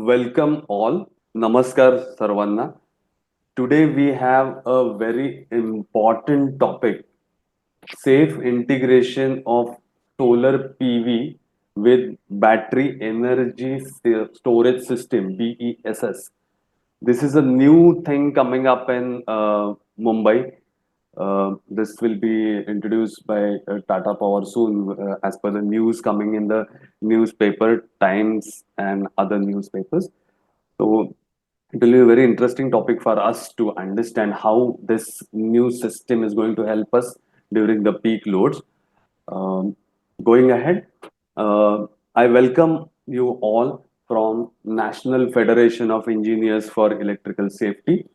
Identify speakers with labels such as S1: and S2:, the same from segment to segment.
S1: welcome all. Namaskar Sarvanna. Today we have a very important topic, safe integration of solar PV with battery energy storage system, BESS. This is a new thing coming up in Mumbai. This will be introduced by Tata Power soon, as per the news coming in the newspaper, Times, and other newspapers. So it will be a very interesting topic for us to understand how this new system is going to help us during the peak loads. Um, Going ahead, I welcome you all from National Federation of Engineers for Electrical Safety.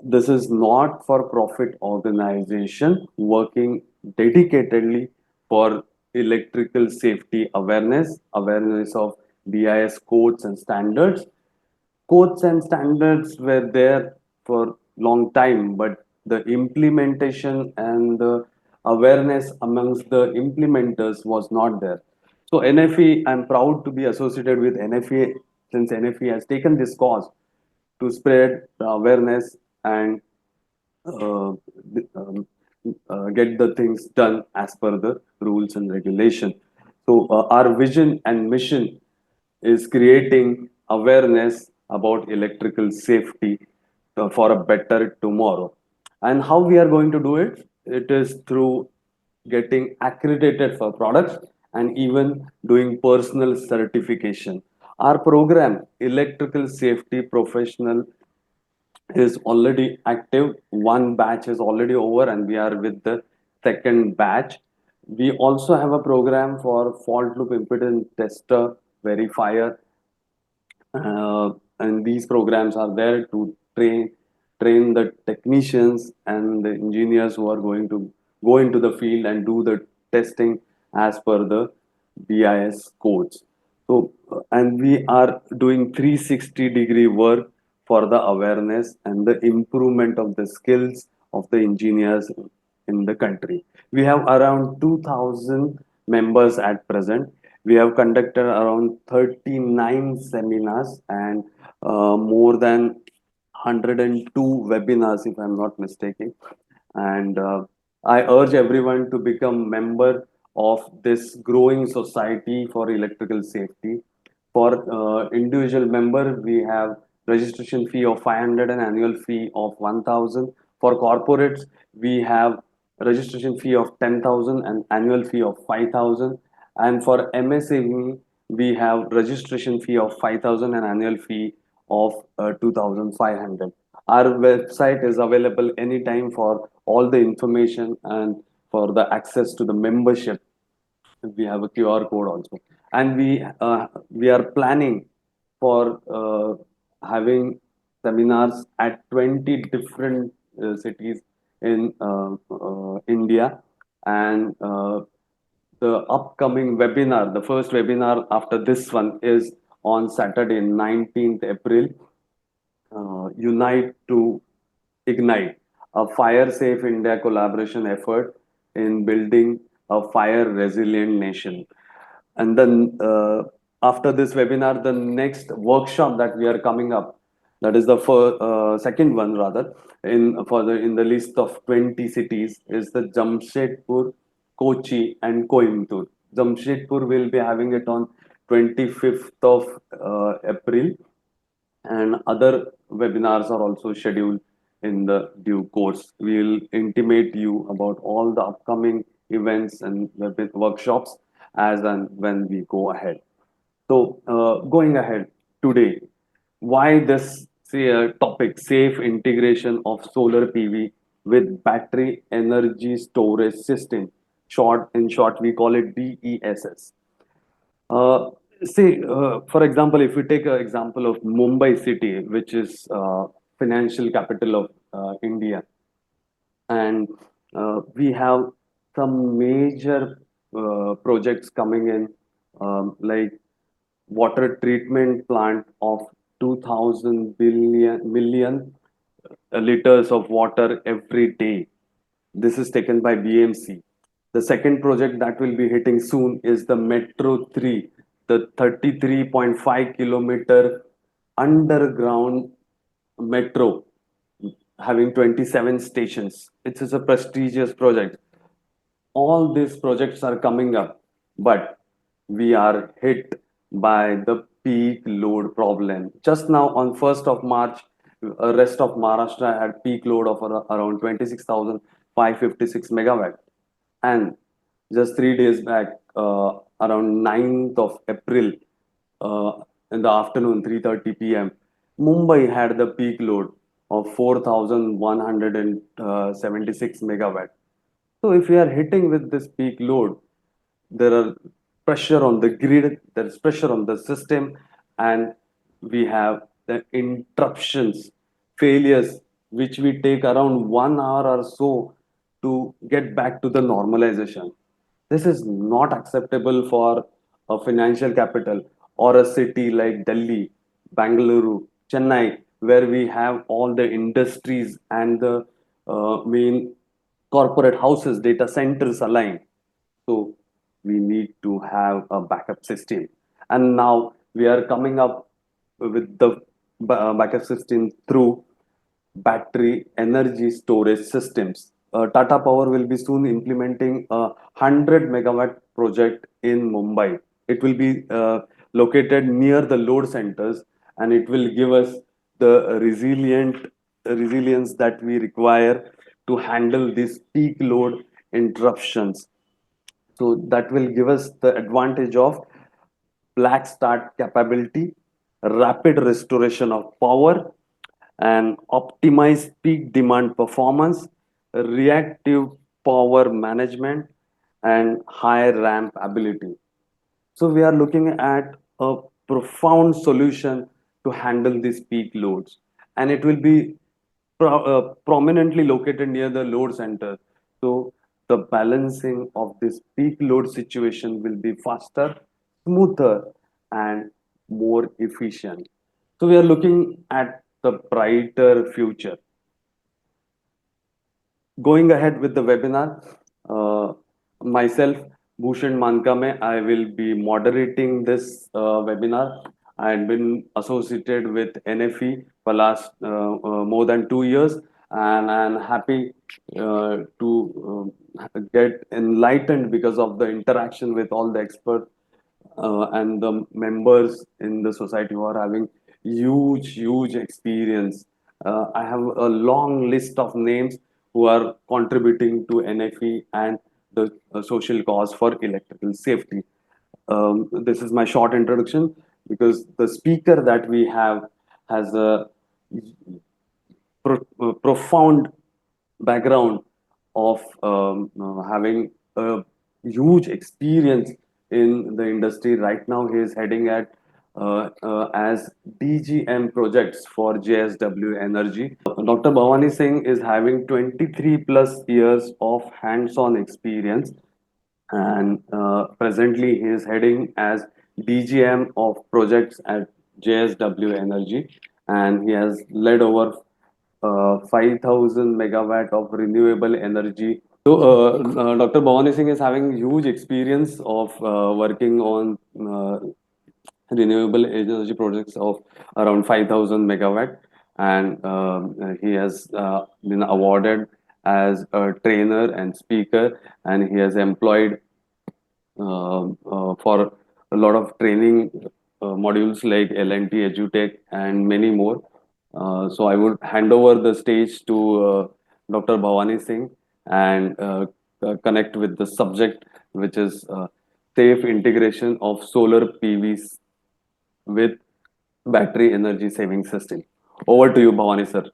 S1: This is not for profit organization working dedicatedly for electrical safety awareness of BIS codes and standards. Codes and standards were there for long time, but the implementation and the awareness amongst the implementers was not there. So NFE, I'm proud to be associated with NFE since NFE has taken this cause to spread the awareness and uh, get the things done as per the rules and regulation. So our vision and mission is creating awareness about electrical safety for a better tomorrow. And how we are going to do it? It is through getting accredited for products and even doing personal certification. Our program, Electrical Safety Professional, is already active. One batch is already over, and we are with the second batch. We also have a program for fault loop impedance tester, verifier, and these programs are there to train the technicians and the engineers who are going to go into the field and do the testing as per the BIS codes. So, and we are doing 360-degree work for the awareness and the improvement of the skills of the engineers in the country. We have around 2,000 members at present. We have conducted around 39 seminars and more than 102 webinars, if I'm not mistaken. And I urge everyone to become member of this growing society for electrical safety. For individual member, we have registration fee of 500 and annual fee of 1,000. For corporates, we have registration fee of 10,000 and annual fee of 5,000. And for MSME, we have registration fee of 5,000 and annual fee of 2,500. Our website is available anytime for all the information and for the access to the membership. We have a QR code also, and we are planning for having seminars at 20 different cities in India, and the upcoming webinar, the first webinar after this one, is on Saturday, 19th April. Unite to Ignite, a fire safe India collaboration effort in building a fire resilient nation. And then after this webinar, the next workshop that we are coming up, that is the second one rather, in the list of 20 cities, is the Jamshedpur, Kochi, and Coimbatore. Jamshedpur will be having it on 25th of April, and other webinars are also scheduled in the due course. We'll intimate you about all the upcoming events and workshops as and when we go ahead. So, going ahead today, why this topic, safe integration of solar PV with battery energy storage system. In short, we call it BESS. Uh, for example, if we take an example of Mumbai city, which is financial capital of India, and we have some major projects coming in, like water treatment plant of 2,000 million liters of water every day. This is taken by BMC. The second project that will be hitting soon is the Metro 3. the 33.5 kilometer underground metro having 27 stations. It is a prestigious project. All these projects are coming up, but we are hit by the peak load problem. Just now on 1st of March, rest of Maharashtra had peak load of around 26,556 megawatt. And just 3 days back, around 9th of April, uh, in the afternoon, 3:30 p.m., Mumbai had the peak load of 4,176 megawatt. So if we are hitting with this peak load, there are pressure on the grid, there is pressure on the system, and we have the interruptions, failures, which we take around 1 hour or so to get back to the normalization. This is not acceptable for a financial capital or a city like Delhi, Bangalore, Chennai, where we have all the industries and the main corporate houses, data centers aligned. So we need to have a backup system. And now we are coming up with the backup system through battery energy storage systems. Tata Power will be soon implementing a 100 megawatt project in Mumbai. It will be located near the load centers, and it will give us the resilience that we require to handle these peak load interruptions. So that will give us the advantage of black start capability, rapid restoration of power, and optimize peak demand performance, reactive power management, and high ramp ability. So we are looking at a profound solution to handle these peak loads, and it will be prominently located near the load center. So the balancing of this peak load situation will be faster, smoother, and more efficient. So we are looking at the brighter future. Going ahead with the webinar, myself, Bhushan Mankame, I will be moderating this webinar. I've been associated with NFE for last more than 2 years, and I'm happy to get enlightened because of the interaction with all the experts and the members in the society who are having huge experience. I have a long list of names who are contributing to NFE and the social cause for electrical safety. This is my short introduction because the speaker that we have has a profound background of having a huge experience in the industry. Right now, he is heading at as DGM projects for JSW Energy. Dr. Bhavani Singh is having 23 plus years of hands-on experience, and presently he is heading as DGM of projects at JSW Energy, and he has led over 5,000 megawatt of renewable energy. So, Dr. Bhavani Singh is having huge experience of working on renewable energy projects of around 5,000 megawatt, and he has been awarded as a trainer and speaker, and he has employed for a lot of training modules like L&T, EduTech, and many more. So I would hand over the stage to Dr. Bhavani Singh and connect with the subject, which is safe integration of solar PVs with battery energy saving system. Over to you, Bhavani sir.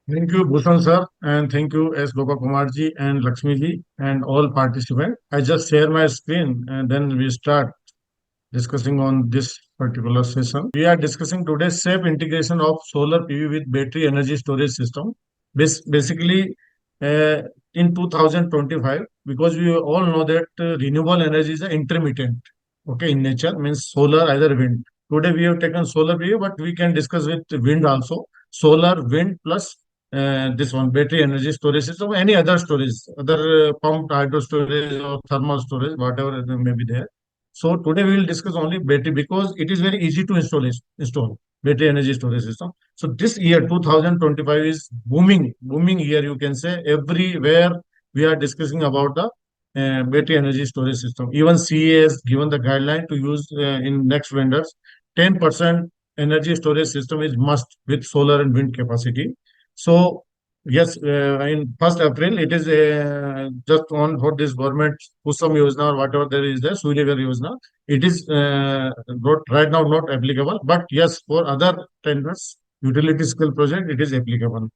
S2: Thank you, Bhushan sir, and thank you S. Gopa Kumarji and Lakshmi ji and all participants. I just share my screen and then we start discussing on this particular session. We are discussing today safe integration of solar PV with battery energy storage system. Basically, uh, in 2025, because we all know that renewable energy is intermittent, okay, in nature, means solar, either wind. Today we have taken solar PV, but we can discuss with wind also. Solar, wind plus this one battery energy storage system, any other storage, other pumped hydro storage or thermal storage, whatever it may be there. So today we will discuss only battery because it is very easy to install battery energy storage system. So this year 2025 is booming year, you can say. Everywhere we are discussing about the battery energy storage system. Even CA has given the guideline to use in next vendors. 10% energy storage system is must with solar and wind capacity. So yes, in 1st April, it is just on for this government Kusam Yojana or whatever there is there, Surya Yojana. It is not, right now not applicable, but yes, for other tenders, utility scale project, it is applicable.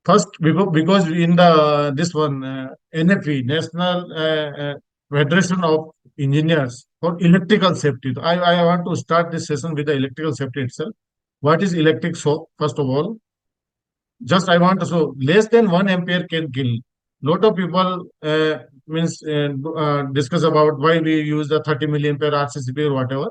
S2: First, because in the this one NFE, National Federation of Engineers for Electrical Safety. I want to start this session with the electrical safety itself. What is electric shock? First of all, just I want to so less than 1 ampere can kill. Lot of people means discuss about why we use the 30 milliampere RCCP or whatever.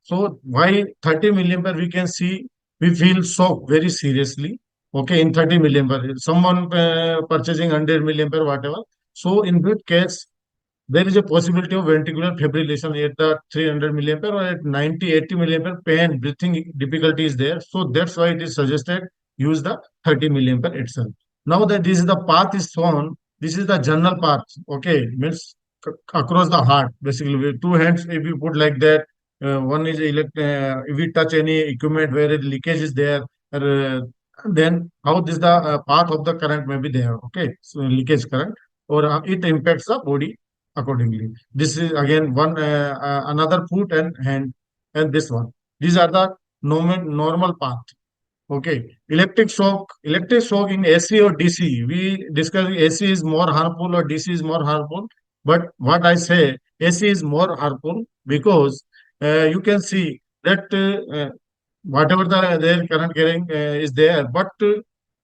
S2: So why 30 milliampere we can see we feel shock very seriously. Okay, in 30 milliampere, someone purchasing 100 milliampere whatever. So in that case, there is a possibility of ventricular fibrillation at the 300 milliampere or at 90, 80 milliampere pain, breathing difficulty is there. So that's why it is suggested use the 30 milliampere itself. Now that this is the path is shown, this is the general path. Okay, means across the heart, basically with two hands, if you put like that, one is if we touch any equipment where the leakage is there, then how this the path of the current may be there. Okay, so leakage current or it impacts the body accordingly. This is again one another foot and hand and this one. These are the normal path. Okay, electric shock in AC or DC. We discuss AC is more harmful or DC is more harmful. But what I say, AC is more harmful because you can see that whatever their current carrying is there, but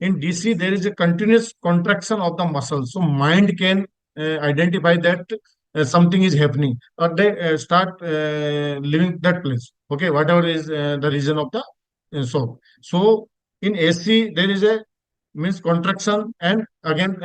S2: in DC there is a continuous contraction of the muscle. So mind can identify that something is happening, or they start leaving that place. Okay, whatever is the reason of the shock. So in AC there is a means contraction and again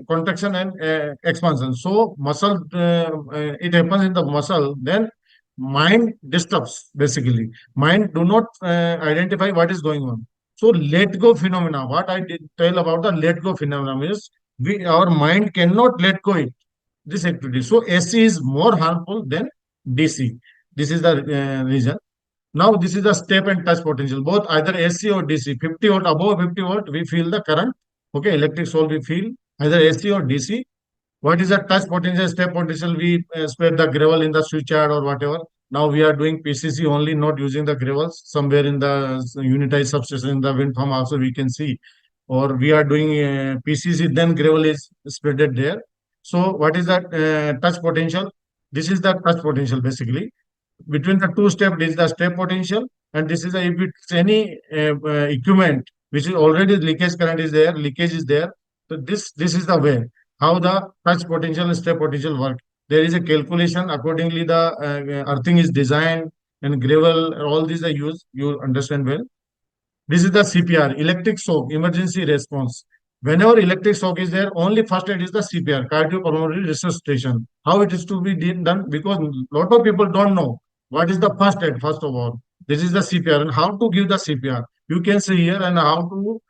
S2: contraction and expansion. So muscle it happens in the muscle, then mind disturbs basically. Mind do not identify what is going on. So let go phenomena. What I did tell about the let go phenomena is we our mind cannot let go it this activity. So AC is more harmful than DC. This is the reason. Now this is the step and touch potential, both either AC or DC. 50 volt, above 50 volt, we feel the current. Okay, electric soul we feel either AC or DC. What is the touch potential, step potential? We spread the gravel in the switchyard or whatever. Now we are doing PCC only, not using the gravels. Somewhere in the unitized substation in the wind farm also we can see. Or we are doing PCC, then gravel is spreaded there. So what is that touch potential? This is the touch potential basically between the two step. This is the step potential, and this is the, if it's any equipment which is already leakage current is there, leakage is there. So this is the way how the touch potential and step potential work. There is a calculation accordingly. The earthing is designed and gravel all these are used. You understand well. This is the CPR, electric shock, emergency response. Whenever electric shock is there, only first aid is the CPR, cardiopulmonary resuscitation. How it is to be done? Because lot of people don't know what is the first aid. First of all, this is the CPR and how to give the CPR. You can see here and how to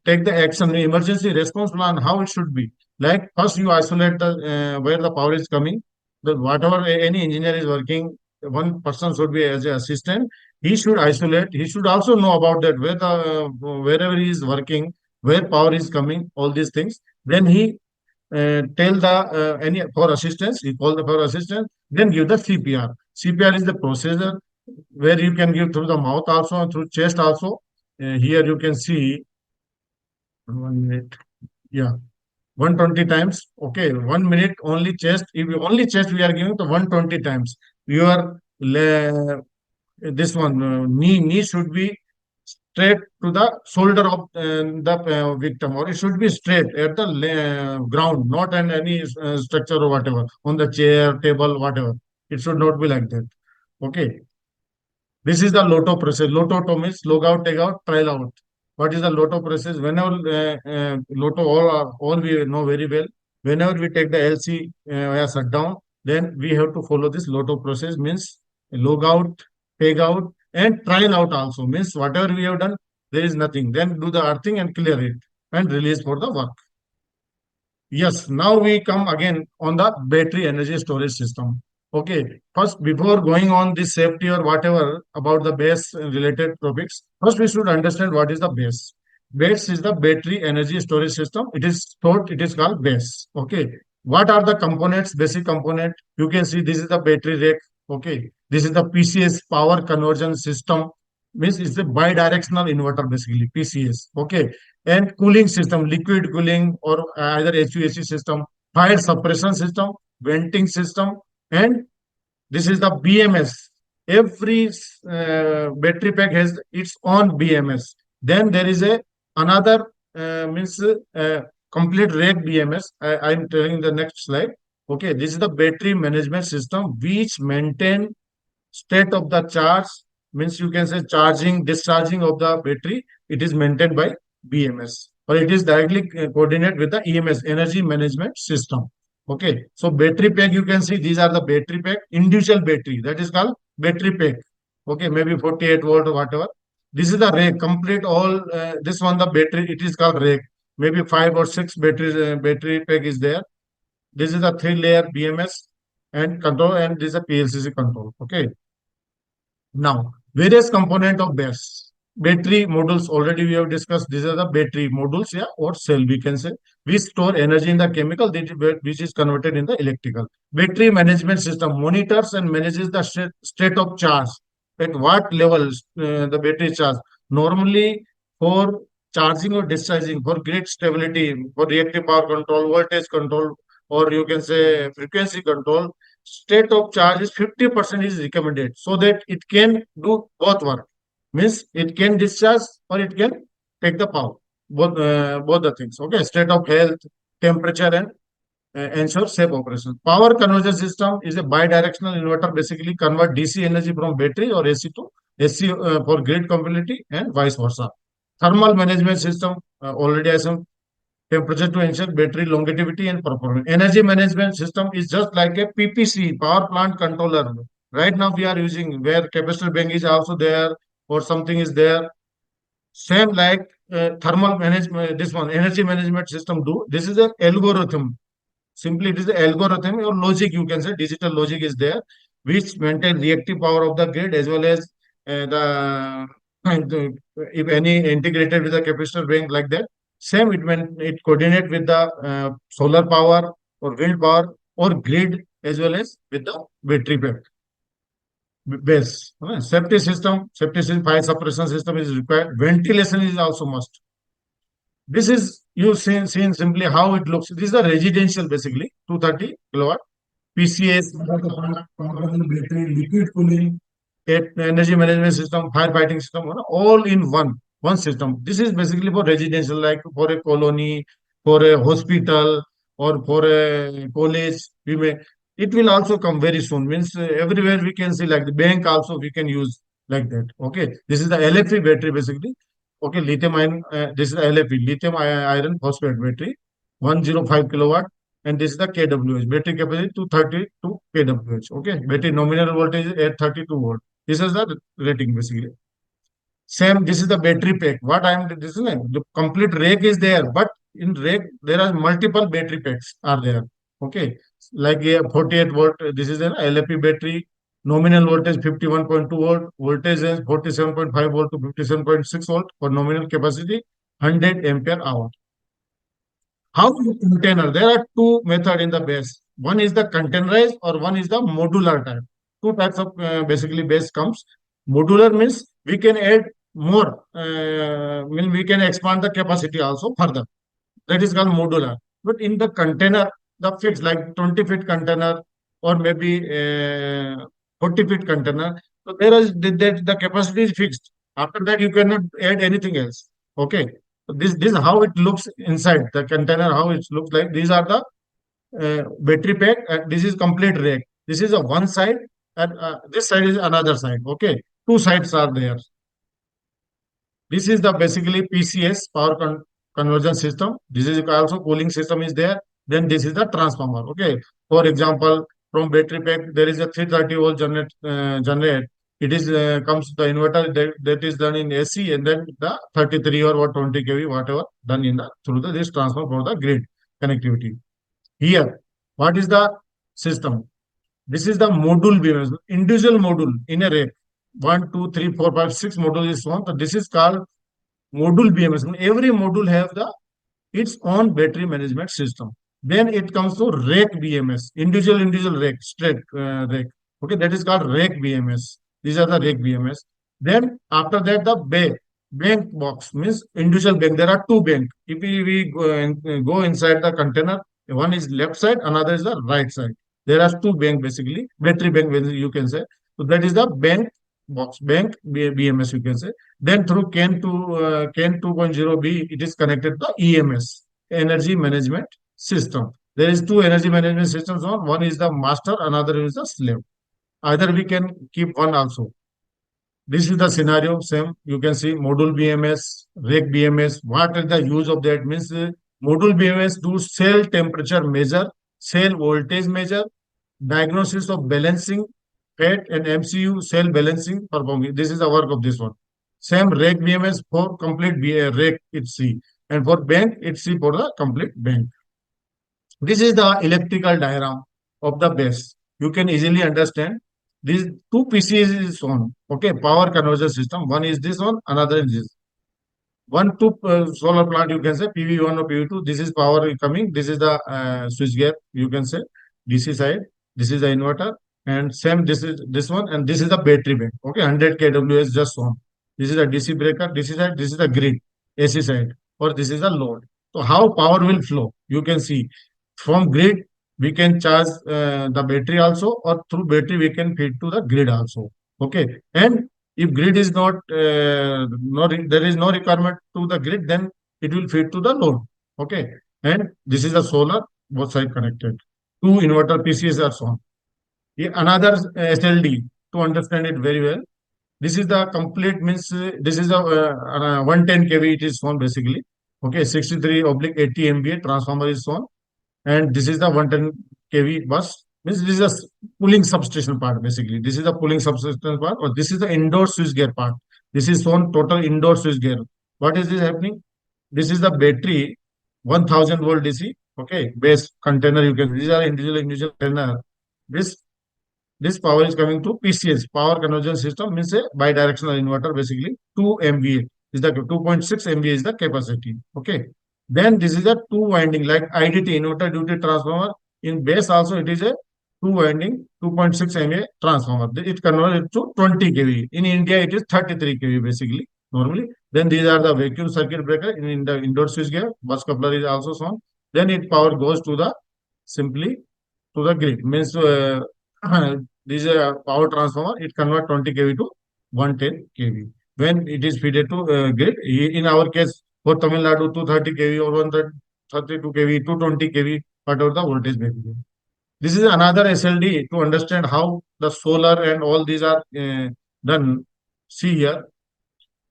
S2: take the action, emergency response plan, how it should be. Like first you isolate the where the power is coming. The whatever any engineer is working, one person should be as an assistant. He should isolate. He should also know about that where the wherever he is working, where power is coming, all these things. Then he tell the any for assistance. He call the for assistance. Then give the CPR. CPR is the procedure where you can give through the mouth also and through chest also. Here you can see 1 minute. Yeah, 120 times. Okay, 1 minute only chest. If you only chest, we are giving the 120 times. Your this one knee should be straight to the shoulder of the victim, or it should be straight at the ground, not on any structure or whatever, on the chair, table, whatever. It should not be like that. Okay. This is the LOTO process. LOTO means log out, take out, trial out. What is the LOTO process? Whenever LOTO, all we know very well. Whenever we take the LC shutdown, then we have to follow this LOTO process, means log out, peg out, and trial out also. Means whatever we have done, there is nothing. Then do the earthing and clear it and release for the work. Yes, now we come again on the battery energy storage system. Okay, first, before going on this safety or whatever about the BESS related topics, first we should understand what is the BESS. BESS is the battery energy storage system. It is stored, it is called BESS. Okay, what are the components, basic component? You can see this is the battery rack. Okay, this is the PCS power conversion system. Means it's a bi-directional inverter basically, PCS. Okay, and cooling system, liquid cooling or either HVAC system, fire suppression system, venting system, and this is the BMS. Every battery pack has its own BMS. Then there is a another means complete rack BMS. I'm telling the next slide. Okay, this is the battery management system which maintain state of the charge, means you can say charging, discharging of the battery. It is maintained by BMS or it is directly coordinated with the EMS, energy management system. Okay, so battery pack, you can see these are the battery pack, individual battery, that is called battery pack. Okay, maybe 48 volt or whatever. This is the rack, complete all this one, the battery, it is called rack. Maybe 5 or 6 battery pack is there. This is the 3 layer BMS and control, and this is a PLCC control. Okay, now, various component of BESS. Battery modules, already we have discussed. These are the battery modules, yeah, or cell, we can say. We store energy in the chemical, which is converted in the electrical. Battery management system monitors and manages the state of charge. At what levels the battery charge. Normally, for charging or discharging, for grid stability, for reactive power control, voltage control, or you can say frequency control, state of charge is 50% is recommended so that it can do both work. Means it can discharge or it can take the power. Both the things. Okay. State of health, temperature, and ensure safe operation. Power conversion system is a bi-directional inverter. Basically, convert DC energy from battery or AC to AC for grid compatibility and vice versa. Thermal management system. Already I said temperature to ensure battery longevity and performance. Energy management system is just like a PPC, power plant controller. Right now we are using where capacitor bank is also there or something is there. Same like thermal management, this one, energy management system do. This is an algorithm. Simply it is the algorithm or logic, you can say digital logic is there, which maintain reactive power of the grid as well as if any integrated with the capacitor bank like that. Same it when it coordinate with the solar power or wind power or grid as well as with the battery pack base. Safety system, fire suppression system is required. Ventilation is also must. This is you seen simply how it looks. This is a residential basically 230 kilowatt PCS, battery, liquid cooling, energy management system, firefighting system, all in one system. This is basically for residential, like for a colony, for a hospital, or for a college. We may it will also come very soon. Means everywhere we can see like the bank also we can use like that. Okay, this is the LFP battery basically. Okay, lithium ion. This is the LFP, lithium iron phosphate battery, 105 kilowatt, and this is the kWh. Battery capacity 232 kWh. Okay, battery nominal voltage is 832 volt. This is the rating basically. Same, this is the battery pack. What I am this is the complete rack is there, but in rack there are multiple battery packs are there. Okay, like a 48 volt. This is an LFP battery. Nominal voltage 51.2 volt. Voltage is 47.5 volt to 57.6 volt for nominal capacity 100 ampere hour. How is the container? There are two methods in the base. One is the containerized or one is the modular type. Two types of basically base comes. Modular means we can add more, mean we can expand the capacity also further. That is called modular. But in the container, the fixed like 20 feet container or maybe 40 feet container. So there is the capacity is fixed. After that, you cannot add anything else. Okay. So this is how it looks inside the container. How it looks like. These are the battery pack. This is complete rack. This is a one side, and this side is another side. Okay. Two sides are there. This is the basically PCS power conversion system. This is also cooling system is there. Then this is the transformer. Okay. For example, from battery pack there is a 330 volt generate. It is comes the inverter that is done in AC, and then the 33 or what 20 kV whatever done in the through this transformer for the grid connectivity. Here, what is the system? This is the module BMS, individual module in a rack. One, two, three, four, five, six modules is one. So this is called module BMS. Every module have the its own battery management system. Then it comes to rack BMS, individual rack, straight rack. Okay, that is called rack BMS. These are the rack BMS. Then after that, the bank box means individual bank. There are two bank. If we go inside the container, one is left side, another is the right side. There are two bank basically, battery bank you can say. So that is the bank box, bank BMS you can say. Then through CAN 2.0B, it is connected to EMS, Energy Management System. There is two energy management systems on. One is the master, another is the slave. Either we can keep one also. This is the scenario, same. You can see module BMS, rack BMS. What is the use of that? Means module BMS do cell temperature measure, cell voltage measure, diagnosis of balancing, FAT and MCU cell balancing performing. This is the work of this one. Same rack BMS for complete rack it's C. And for bank, it's C for the complete bank. This is the electrical diagram of the base. You can easily understand. These two PCs is on. Okay, power conversion system. One is this one, another is this. One two solar plant you can say PV1 or PV2. This is power coming. This is the switch gear you can say DC side. This is the inverter, and same this is this one, and this is the battery bank. Okay, 100 kWh just on. This is the DC breaker. This is the grid AC side, or this is the load. So how power will flow? You can see from grid we can charge the battery also, or through battery we can feed to the grid also. Okay, and if grid is not there is no requirement to the grid, then it will feed to the load. Okay, and this is the solar both side connected. Two inverter PCs are shown. Another SLD to understand it very well. This is the complete means this is a 110 kV it is shown basically. Okay, 63 oblique 80 MVA transformer is shown, and this is the 110 kV bus. Means this is a pulling substation part basically. This is the pulling substation part, or this is the indoor switch gear part. This is shown total indoor switch gear. What is this happening? This is the battery, 1000 volt DC. Okay, base container you can. These are individual container. This this power is coming to PCS, power conversion system, means a bidirectional inverter basically. 2 MVA is the 2.6 MVA is the capacity. Okay. Then this is a two winding like IDT, inverter duty transformer. In base also it is a two winding 2.6 MVA transformer. It converts to 20 kV. In India it is 33 kV basically normally. Then these are the vacuum circuit breaker in the indoor switch gear. Bus coupler is also shown. Then it power goes to the simply to the grid. Means this is a power transformer. It convert 20 kV to 110 kV. When it is fed to grid, in our case for Tamil Nadu 230 kV or 132 kV, 220 kV, whatever the voltage may be. This is another SLD to understand how the solar and all these are done. See here,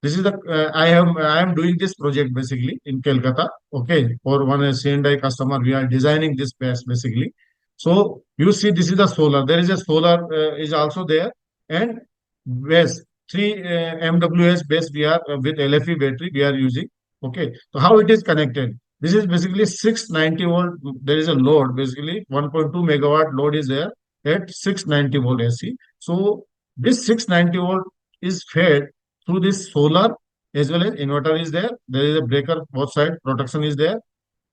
S2: this is the I am doing this project basically in Kolkata. Okay, for one C&I customer, we are designing this base basically. So you see, this is the solar. There is a solar is also there, and base three MWS base we are with LFE battery we are using. Okay, so how it is connected? This is basically 690 volt. There is a load basically 1.2 megawatt load is there at 690 volt AC. So this 690 volt is fed through this solar as well as inverter is there. There is a breaker both side protection is there,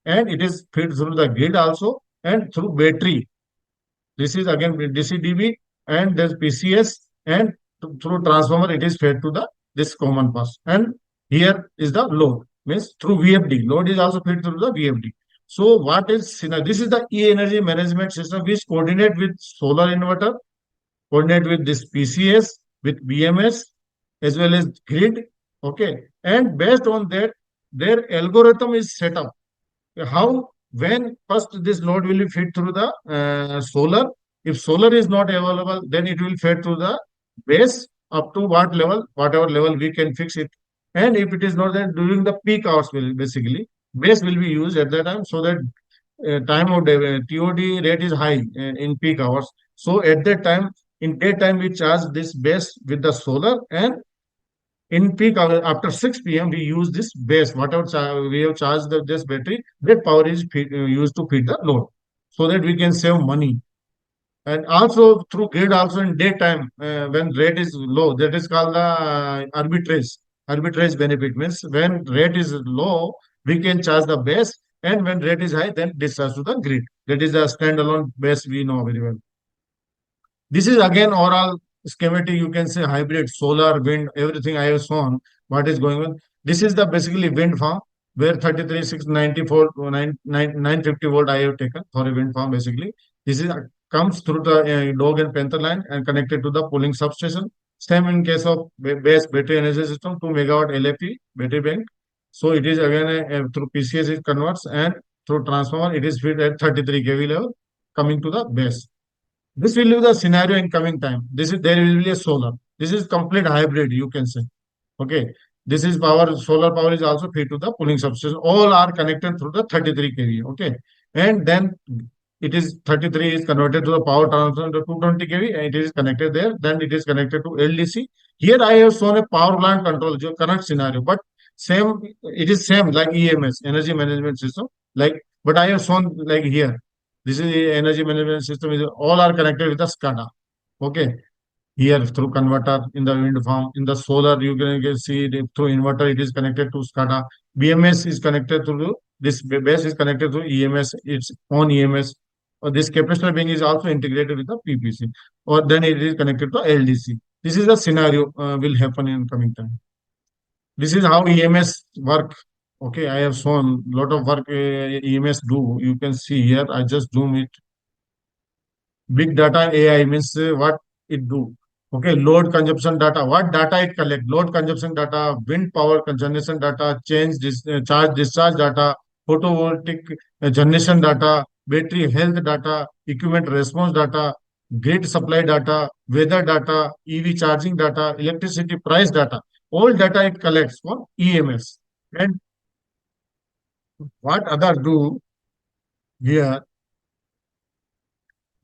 S2: and it is fed through the grid also and through battery. This is again DCDB and there's PCS, and through transformer it is fed to the this common bus. And here is the load means through VFD. Load is also fed through the VFD. So what is this is the e-energy management system which coordinate with solar inverter, coordinate with this PCS, with BMS as well as grid. Okay, and based on that, their algorithm is set up. How when first this load will be fed through the solar. If solar is not available, then it will fed through the base up to what level, whatever level we can fix it. And if it is not, then during the peak hours will basically base will be used at that time, so that time of day, TOD rate is high in peak hours. So at that time, in daytime, we charge this base with the solar, and in peak hour after 6 p.m. we use this base, whatever we have charged this battery, that power is used to feed the load, so that we can save money. And also through grid also in daytime, when rate is low, that is called the arbitrage benefit. Means when rate is low, we can charge the base, and when rate is high, then discharge to the grid. That is the standalone base we know very well. This is again overall schematic. You can say hybrid, solar, wind, everything I have shown. What is going on? This is the basically wind farm where 33, 694, 950 volt I have taken for a wind farm basically. This is comes through the dog and panther line and connected to the pooling substation. Same in case of base battery energy system, 2 megawatt LFP battery bank. So it is again through PCS it converts, and through transformer it is fed at 33 kV level coming to the base. This will be the scenario in coming time. This is there will be a solar. This is complete hybrid, you can say. Okay. This is power, solar power is also fed to the pooling substation. All are connected through the 33 kV. Okay. And then it is 33 is converted to the power transformer to 220 kV, and it is connected there. Then it is connected to LDC. Here I have shown a power plant control, your current scenario, but same, it is same like EMS, energy management system. Like, but I have shown like here. This is the energy management system. Is all are connected with the SCADA. Okay, here through converter in the wind farm, in the solar you can see it through inverter. It is connected to SCADA. BMS is connected to this base is connected to EMS. Its own EMS. Or this capacitor being is also integrated with the PPC. Or then it is connected to LDC. This is the scenario will happen in coming time. This is how EMS work. Okay, I have shown lot of work EMS do. You can see here. I just zoom it. Big data AI means what it do. Okay, load consumption data. What data it collect? Load consumption data, wind power generation data, charge discharge data, photovoltaic generation data, battery health data, equipment response data, grid supply data, weather data, EV charging data, electricity price data. All data it collects for EMS. And what other do here?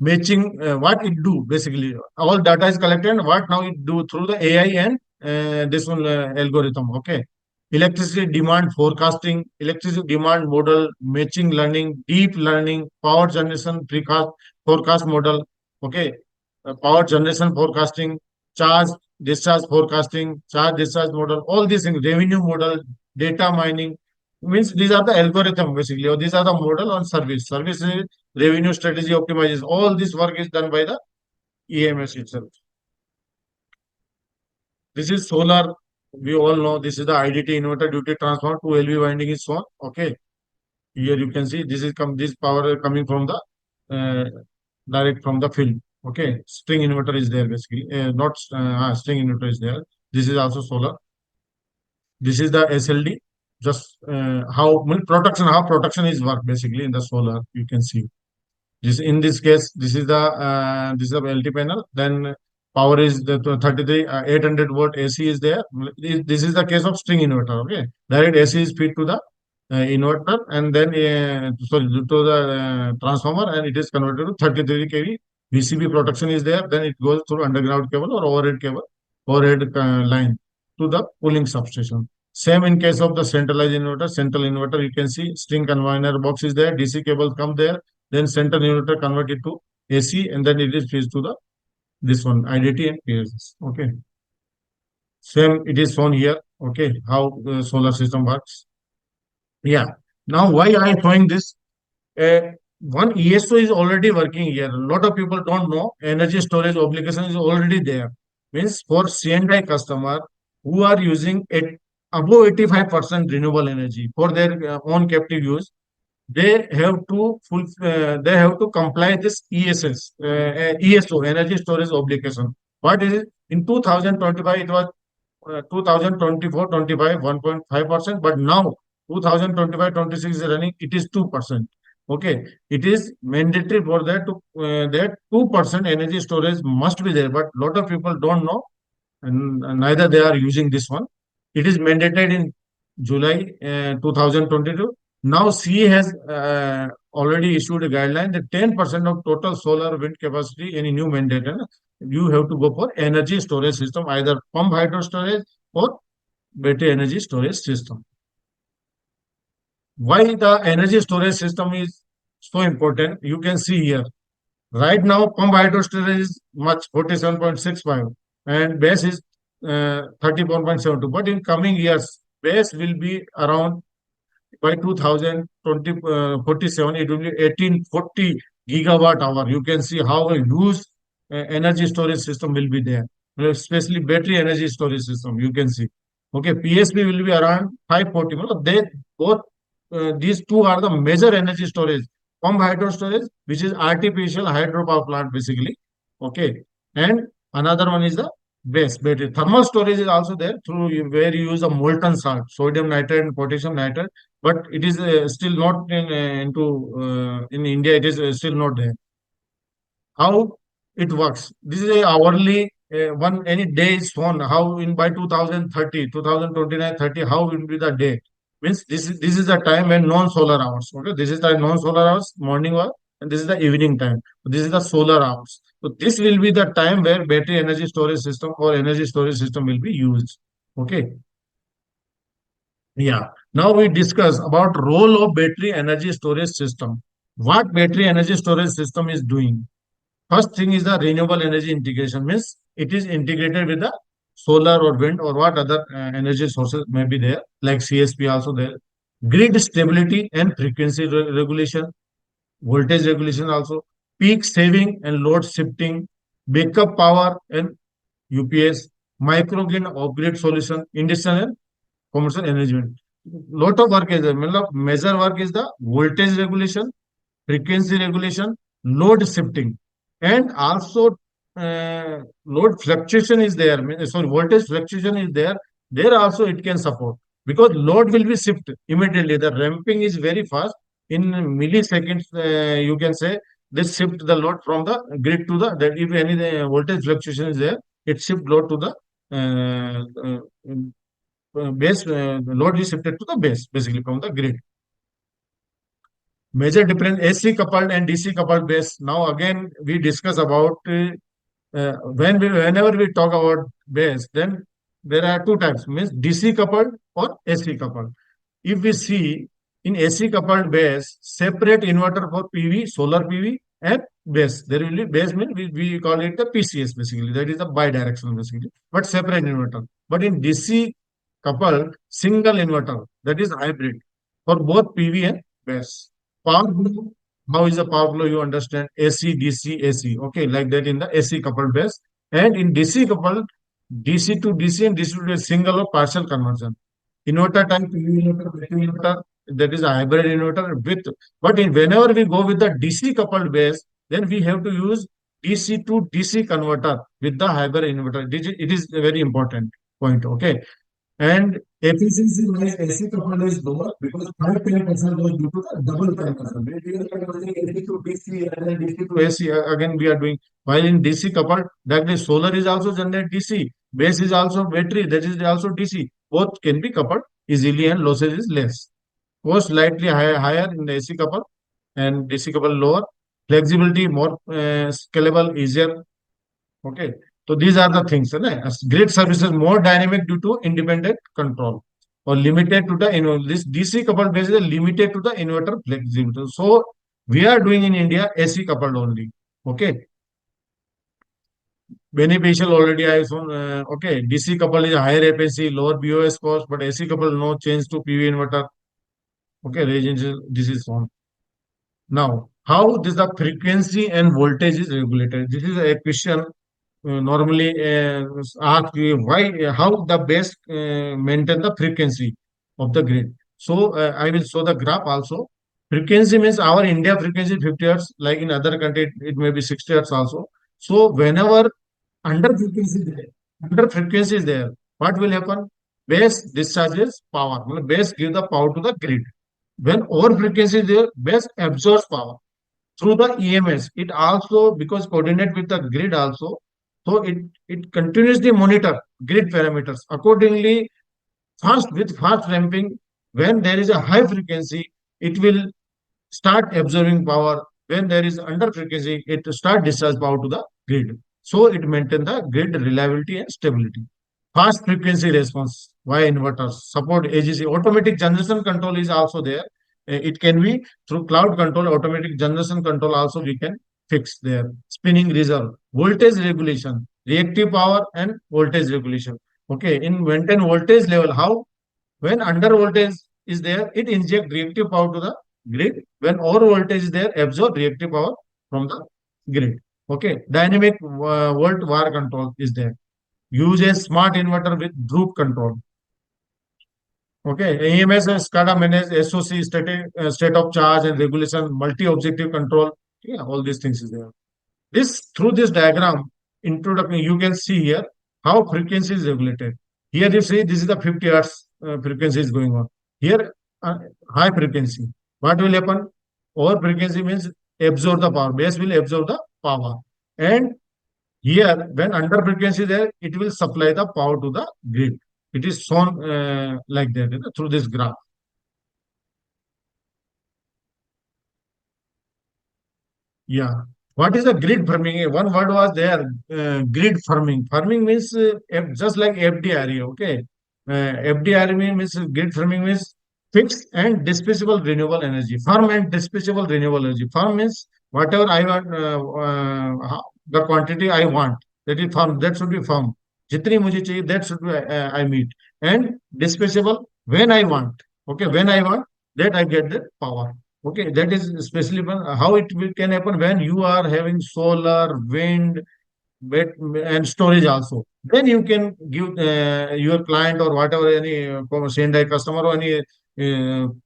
S2: Matching what it do basically, all data is collected, and what now it do through the AI and this one algorithm. Okay, electricity demand forecasting, electricity demand model, matching learning, deep learning, power generation precast forecast model. Okay, power generation forecasting, charge discharge forecasting, charge discharge model, all these things, revenue model, data mining. Means these are the algorithm basically, or these are the model on service is revenue strategy optimizes. All this work is done by the EMS itself. This is solar. We all know this is the IDT inverter duty transformer. Two LV winding is shown. Okay. Here you can see this is this power coming from the uh, direct from the field. Okay. String inverter is there basically. Not string inverter is there. This is also solar. This is the SLD. Just how protection is work basically in the solar. You can see. This in this case, this is the LT panel. Then power is the 33 800 volt AC is there. This is the case of string inverter. Okay, direct AC is feed to the inverter, and then sorry to the transformer, and it is converted to 33 kV. VCB protection is there. Then it goes through underground cable or overhead cable, overhead line to the pooling substation. Same in case of the centralized inverter. Central inverter, you can see string conveyor box is there. DC cable come there, then central inverter convert it to AC, and then it is fused to the this one IDT and PSS. Okay, same it is shown here. Okay, how the solar system works. Yeah. Now, why I am showing this? One ESO is already working here. A lot of people don't know energy storage obligation is already there. Means for C&I customer who are using it above 85% renewable energy for their own captive use, they have to comply this ESO, energy storage obligation. What is it? In 2025 it was 2024-25 1.5%, but now 2025-26 is running, it is 2%. Okay, it is mandatory for that 2% energy storage must be there, but lot of people don't know, and neither they are using this one. It is mandated in July 2022. Now CE has already issued a guideline that 10% of total solar wind capacity, any new mandate, you have to go for energy storage system, either pump hydro storage or battery energy storage system. Why the energy storage system is so important? You can see here. Right now, pump hydro storage is much 47.65 and base is 34.72. But in coming years, base will be around by 2020, 47, it will be 1840 gigawatt hour. You can see how a huge energy storage system will be there, especially battery energy storage system. You can see. Okay, PSP will be around 540. They both these two are the major energy storage. Pump hydro storage, which is artificial hydropower plant basically. Okay, and another one is the base battery. Thermal storage is also there through where you use a molten salt, sodium nitrate and potassium nitrate, but it is still not in India. It is still not there. How it works? This is a hourly one any day is shown. How in by 2030, 2029, 30, how will be the day? Means this is the time when non-solar hours. Okay, this is the non-solar hours, morning hour, and this is the evening time. So this is the solar hours. So this will be the time where battery energy storage system or energy storage system will be used. Okay. Yeah. Now we discuss about role of battery energy storage system. What battery energy storage system is doing? First thing is the renewable energy integration, means it is integrated with the solar or wind or what other energy sources may be there, like CSP also there. Grid stability and frequency regulation, voltage regulation also, peak saving and load shifting, backup power and UPS, microgrid off-grid solution, industrial commercial arrangement. Lot of work is there. Major work is the voltage regulation, frequency regulation, load shifting, and also load fluctuation is there. Sorry, voltage fluctuation is there. There also it can support because load will be shifted immediately. The ramping is very fast. In milliseconds, you can say this shift the load from the grid to the that if any voltage fluctuation is there, it shift load to the base. Load is shifted to the base basically from the grid. Major difference AC coupled and DC coupled base. Now again we discuss about whenever we talk about base, then there are two types, means DC coupled or AC coupled. If we see in AC coupled base, separate inverter for PV, solar PV and base. There will be base means we call it the PCS basically. That is the bidirectional basically, but separate inverter. But in DC coupled, single inverter, that is hybrid for both PV and base. Power flow, how is the power flow? You understand AC, DC, AC. Okay, like that in the AC coupled base. And in DC coupled, DC to DC and DC to a single or partial conversion. Inverter type PV inverter, battery inverter, that is a hybrid inverter with. But whenever we go with the DC coupled base, then we have to use DC to DC converter with the hybrid inverter. It is a very important point. Okay. And efficiency wise, AC coupled is lower because 5-10% was due to the double conversion. We are converting AC to DC and then DC to AC. Again, we are doing. While in DC coupled, that is solar is also generate DC, base is also battery, that is also DC. Both can be coupled easily and losses is less. Cost slightly higher in the AC coupled and DC coupled lower. Flexibility more scalable, easier. Okay. So these are the things. As grid services more dynamic due to independent control or limited to the this DC coupled base is limited to the inverter flexibility. So we are doing in India AC coupled only. Okay. Beneficial already I shown. Okay. DC coupled is higher efficiency, lower BOS cost, but AC coupled no change to PV inverter. Okay. This is on. Now, how this the frequency and voltage is regulated? This is a question normally ask you why how the best maintain the frequency of the grid. So I will show the graph also. Frequency means our India frequency 50 hertz, like in other country it may be 60 hertz also. So whenever under frequency is there, what will happen? Base discharges power. Base give the power to the grid. When over frequency is there, base absorbs power through the EMS. It also because coordinate with the grid also, so it continuously monitor grid parameters accordingly. Fast with fast ramping, when there is a high frequency, it will start absorbing power. When there is under frequency, it start discharge power to the grid. So it maintain the grid reliability and stability. Fast frequency response via inverters support AGC. Automatic generation control is also there. It can be through cloud control, automatic generation control also we can fix there. Spinning reserve, voltage regulation, reactive power and voltage regulation. Okay, in maintain voltage level, how when under voltage is there, it inject reactive power to the grid. When over voltage is there, absorb reactive power from the grid. Okay, dynamic volt var control is there. Use a smart inverter with group control. Okay, EMS and SCADA manage SOC, state of charge and regulation, multi-objective control. Yeah, all these things is there. This through this diagram introduction, you can see here how frequency is regulated. Here you see this is the 50 hertz frequency is going on. Here high frequency. What will happen? Over frequency means absorb the power. Base will absorb the power. And here, when under frequency there, it will supply the power to the grid. It is shown like that, through this graph. Yeah. What is the grid firming? One word was there, grid firming. Firming means just like FDRE, okay? FDRE means grid firming means fixed and dispatchable renewable energy. Firm and dispatchable renewable energy. Firm means whatever I want, the quantity I want, that is firm, that should be firm. Jitni mujhe chahiye, that should be I meet. And dispatchable when I want, okay? When I want, that I get the power. Okay, that is especially how it can happen when you are having solar, wind, and storage also. Then you can give your client or whatever any Sendai customer or any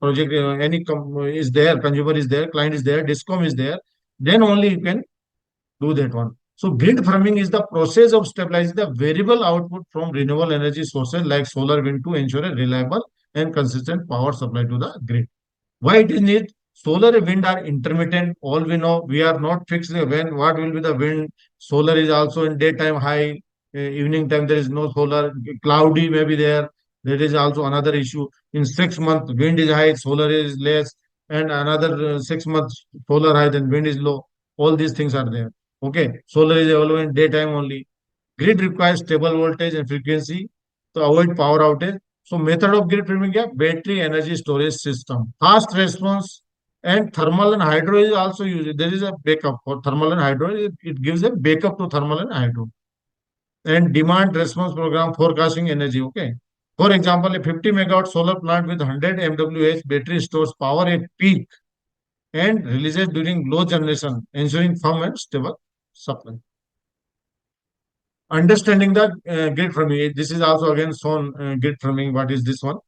S2: project, is there, consumer is there, client is there, discom is there. Then only you can do that one. So grid firming is the process of stabilizing the variable output from renewable energy sources like solar, wind to ensure a reliable and consistent power supply to the grid. Why it is need? Solar and wind are intermittent. All we know, we are not fixed when what will be the wind. Solar is also in daytime high, evening time there is no solar. Cloudy may be there. That is also another issue. In 6 months, wind is high, solar is less, and another 6 months solar high, then wind is low. All these things are there. Okay, solar is available in daytime only. Grid requires stable voltage and frequency to avoid power outage. So method of grid firming is battery energy storage system. Fast response and thermal and hydro is also used. There is a backup for thermal and hydro. It gives a backup to thermal and hydro. And demand response program forecasting energy. Okay. For example, a 50 megawatt solar plant with 100 MWH battery stores power at peak and releases during low generation, ensuring firm and stable supply. Understanding the grid firming. This is also again shown grid firming. What is this one?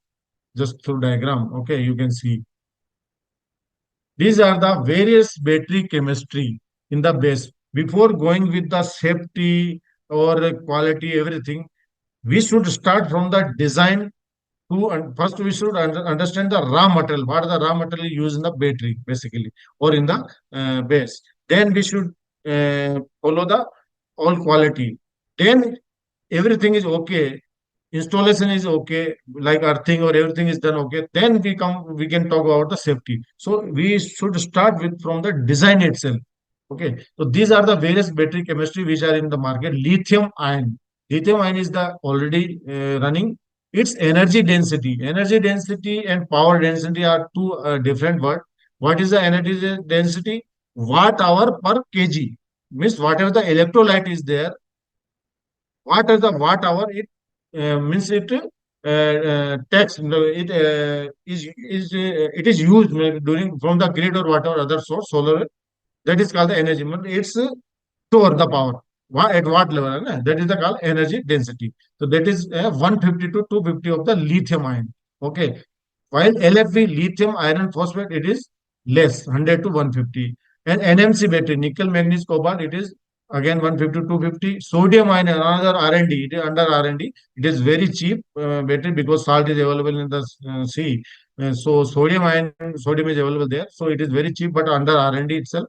S2: Just through diagram. Okay, you can see. These are the various battery chemistry in the base. Before going with the safety or quality, everything, we should start from the design to first we should understand the raw material. What are the raw material used in the battery, basically, or in the base. Then we should follow the all quality. Then everything is okay, installation is okay, like earthing or everything is done okay, then we can talk about the safety. So we should start with from the design itself. Okay, so these are the various battery chemistry which are in the market. Lithium ion is the already running. Its energy density and power density are two different words. What is the energy density? Watt hour per kg, means whatever the electrolyte is there, what is the watt hour? It means it takes it is used during from the grid or whatever other source solar. That is called the energy. It's store the power. At what level? Na? That is the called energy density. So that is 150 to 250 of the lithium ion. Okay. While LFP, lithium iron phosphate, it is less, 100 to 150. And NMC battery, nickel, manganese, cobalt, it is again 150 to 250. Sodium ion, another R&D, it is under R&D. It is very cheap battery because salt is available in the sea. So sodium is available there. So it is very cheap, but under R&D itself,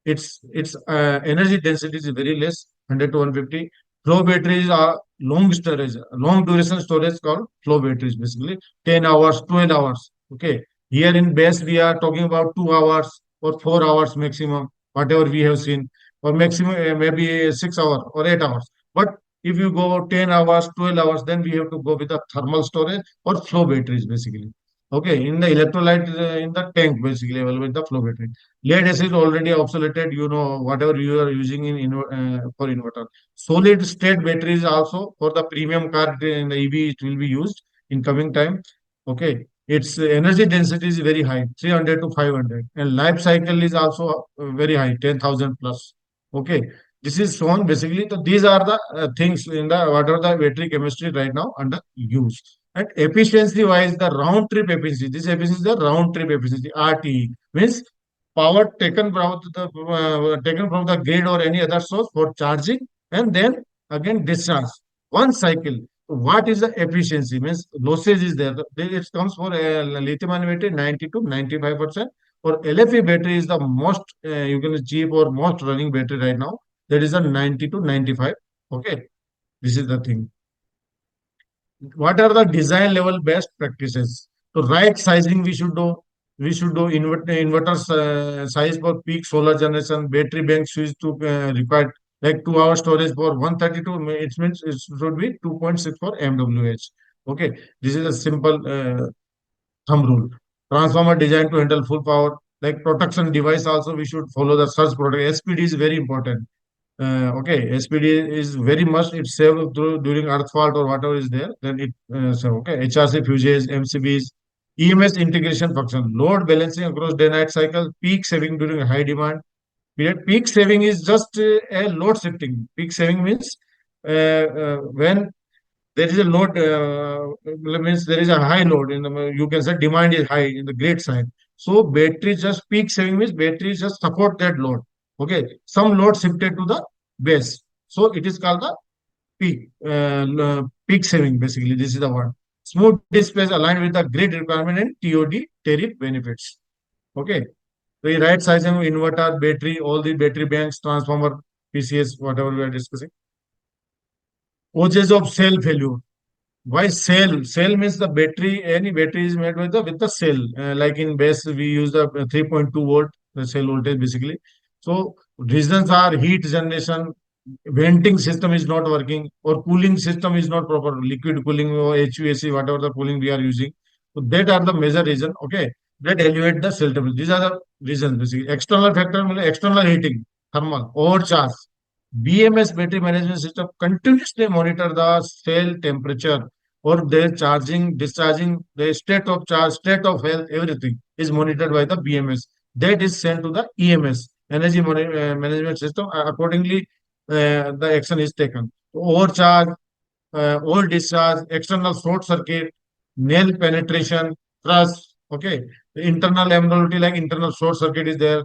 S2: its energy density is very less, 100 to 150. Flow batteries are long storage, long duration storage called flow batteries, basically 10 hours, 12 hours. Okay. Here in base, we are talking about 2 hours or 4 hours maximum, whatever we have seen, or maximum maybe 6 hours or 8 hours. But if you go 10 hours, 12 hours, then we have to go with the thermal storage or flow batteries basically. Okay, in the electrolyte in the tank basically available with the flow battery. Lead acid is already obsoleted, whatever you are using for inverter. Solid state batteries also for the premium car in the EV, it will be used in coming time. Okay, its energy density is very high, 300 to 500, and life cycle is also very high, 10,000 plus. Okay, this is shown basically. So these are the things in the what are the battery chemistry right now under use. And efficiency wise, the round trip efficiency. This efficiency is the round trip efficiency (RTE) means power taken from the grid or any other source for charging and then again discharge. One cycle. What is the efficiency? Means losses is there. It comes for a lithium ion battery 90 to 95%. For LFE battery is the most you can cheap or most running battery right now. That is a 90 to 95. Okay, this is the thing. What are the design level best practices? So right sizing we should do inverters size for peak solar generation, battery banks is to required like 2 hour storage for 132. It means it should be 2.64 MWH. Okay, this is a simple thumb rule. Transformer designed to handle full power. Like protection device also we should follow the surge protect. SPD is very important. Okay, SPD is very much it's saved through during earth fault or whatever is there. Then it so okay HRC fuses, MCBs, EMS integration function, load balancing across day-night cycle, peak saving during high demand period. Peak saving is just a load shifting. Peak saving means when there is a load means there is a high load in the you can say demand is high in the grid side. So battery just peak saving means battery just support that load. Okay, some load shifted to the base, so it is called the peak saving basically. This is the one. Smooth dispatch aligned with the grid requirement and TOD tariff benefits. Okay, the right sizing of inverter battery, all the battery banks, transformer, PCS, whatever we are discussing. Causes of cell failure. Why cell? Cell means the battery. Any battery is made with the cell. Like in base, we use the 3.2 volt the cell voltage basically. So reasons are heat generation, venting system is not working, or cooling system is not proper. Liquid cooling or HVAC, whatever the cooling we are using. So that are the major reason. Okay, that elevate the cell temperature. These are the reasons basically. External factor, means external heating, thermal, overcharge. BMS battery management system continuously monitor the cell temperature or their charging, discharging, the state of charge, state of health, everything is monitored by the BMS. That is sent to the EMS, management system. Accordingly, the action is taken. Overcharge, over discharge, external short circuit, nail penetration, thrust. Okay, the internal abnormality like internal short circuit is there.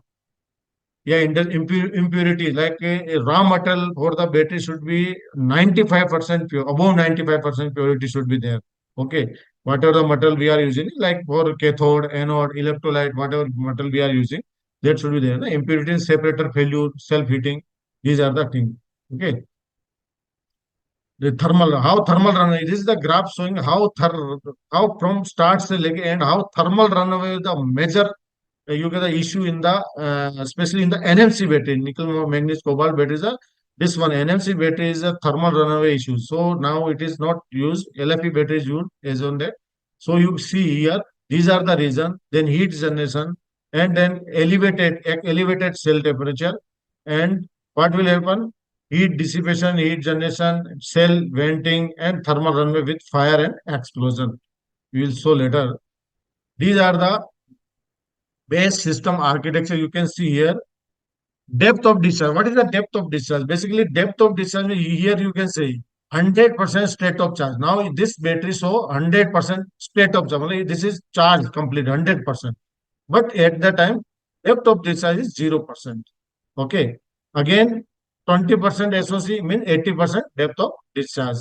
S2: Yeah, impurity like a raw metal for the battery should be 95% pure, above 95% purity should be there. Okay, whatever the metal we are using, like for cathode, anode, electrolyte, whatever metal we are using, that should be there. The impurity, separator failure, self heating, these are the things. Okay, the thermal, how thermal runaway. This is the graph showing how from starts to leg and how thermal runaway is the major you get the issue in the especially in the NMC battery, nickel manganese cobalt batteries are this one NMC battery is a thermal runaway issue. So now it is not used. LFP battery is used as on that. So you see here these are the reason. Then heat generation and then elevated cell temperature and what will happen? Heat dissipation, heat generation, cell venting, and thermal runaway with fire and explosion. We will show later. These are the base system architecture you can see here. Depth of discharge. What is the depth of discharge? Basically, depth of discharge here you can say 100% state of charge. Now this battery show 100% state of charge. This is charged complete 100%. But at the time, depth of discharge is 0%. Okay. Again, 20% SOC means 80% depth of discharge.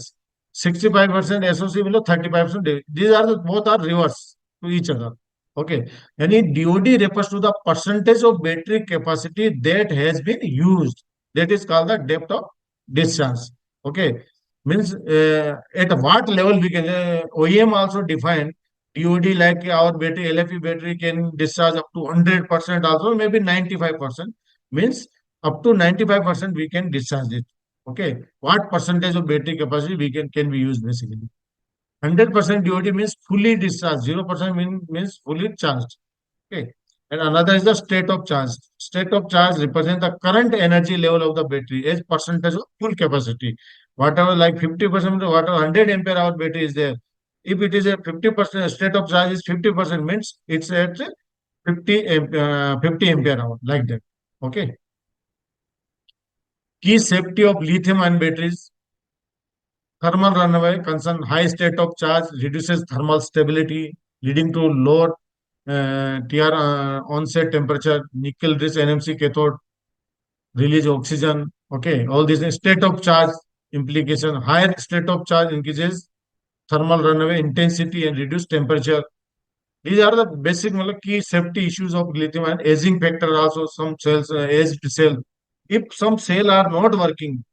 S2: 65% SOC means 35%. These are both are reverse to each other. Okay. Any DOD refers to the percentage of battery capacity that has been used. That is called the depth of discharge. Okay. Means at what level we can OEM also define DOD, like our battery, LFE battery can discharge up to 100% also, maybe 95%. Means up to 95% we can discharge it. Okay. What percentage of battery capacity we can be used basically? 100% DOD means fully discharged. 0% means fully charged. Okay. And another is the state of charge. State of charge represents the current energy level of the battery as percentage of full capacity. Whatever like 50%, whatever 100 ampere hour battery is there. If it is a 50% state of charge is 50% means it's at 50 ampere hour like that. Okay. Key safety of lithium ion batteries. Thermal runaway concern high state of charge reduces thermal stability, leading to lower TR onset temperature, nickel rich NMC cathode, release oxygen. Okay, all these state of charge implication. Higher state of charge increases thermal runaway intensity and reduce temperature. These are the basic key safety issues of lithium and aging factor also some cells aged cell. If some cell are not working,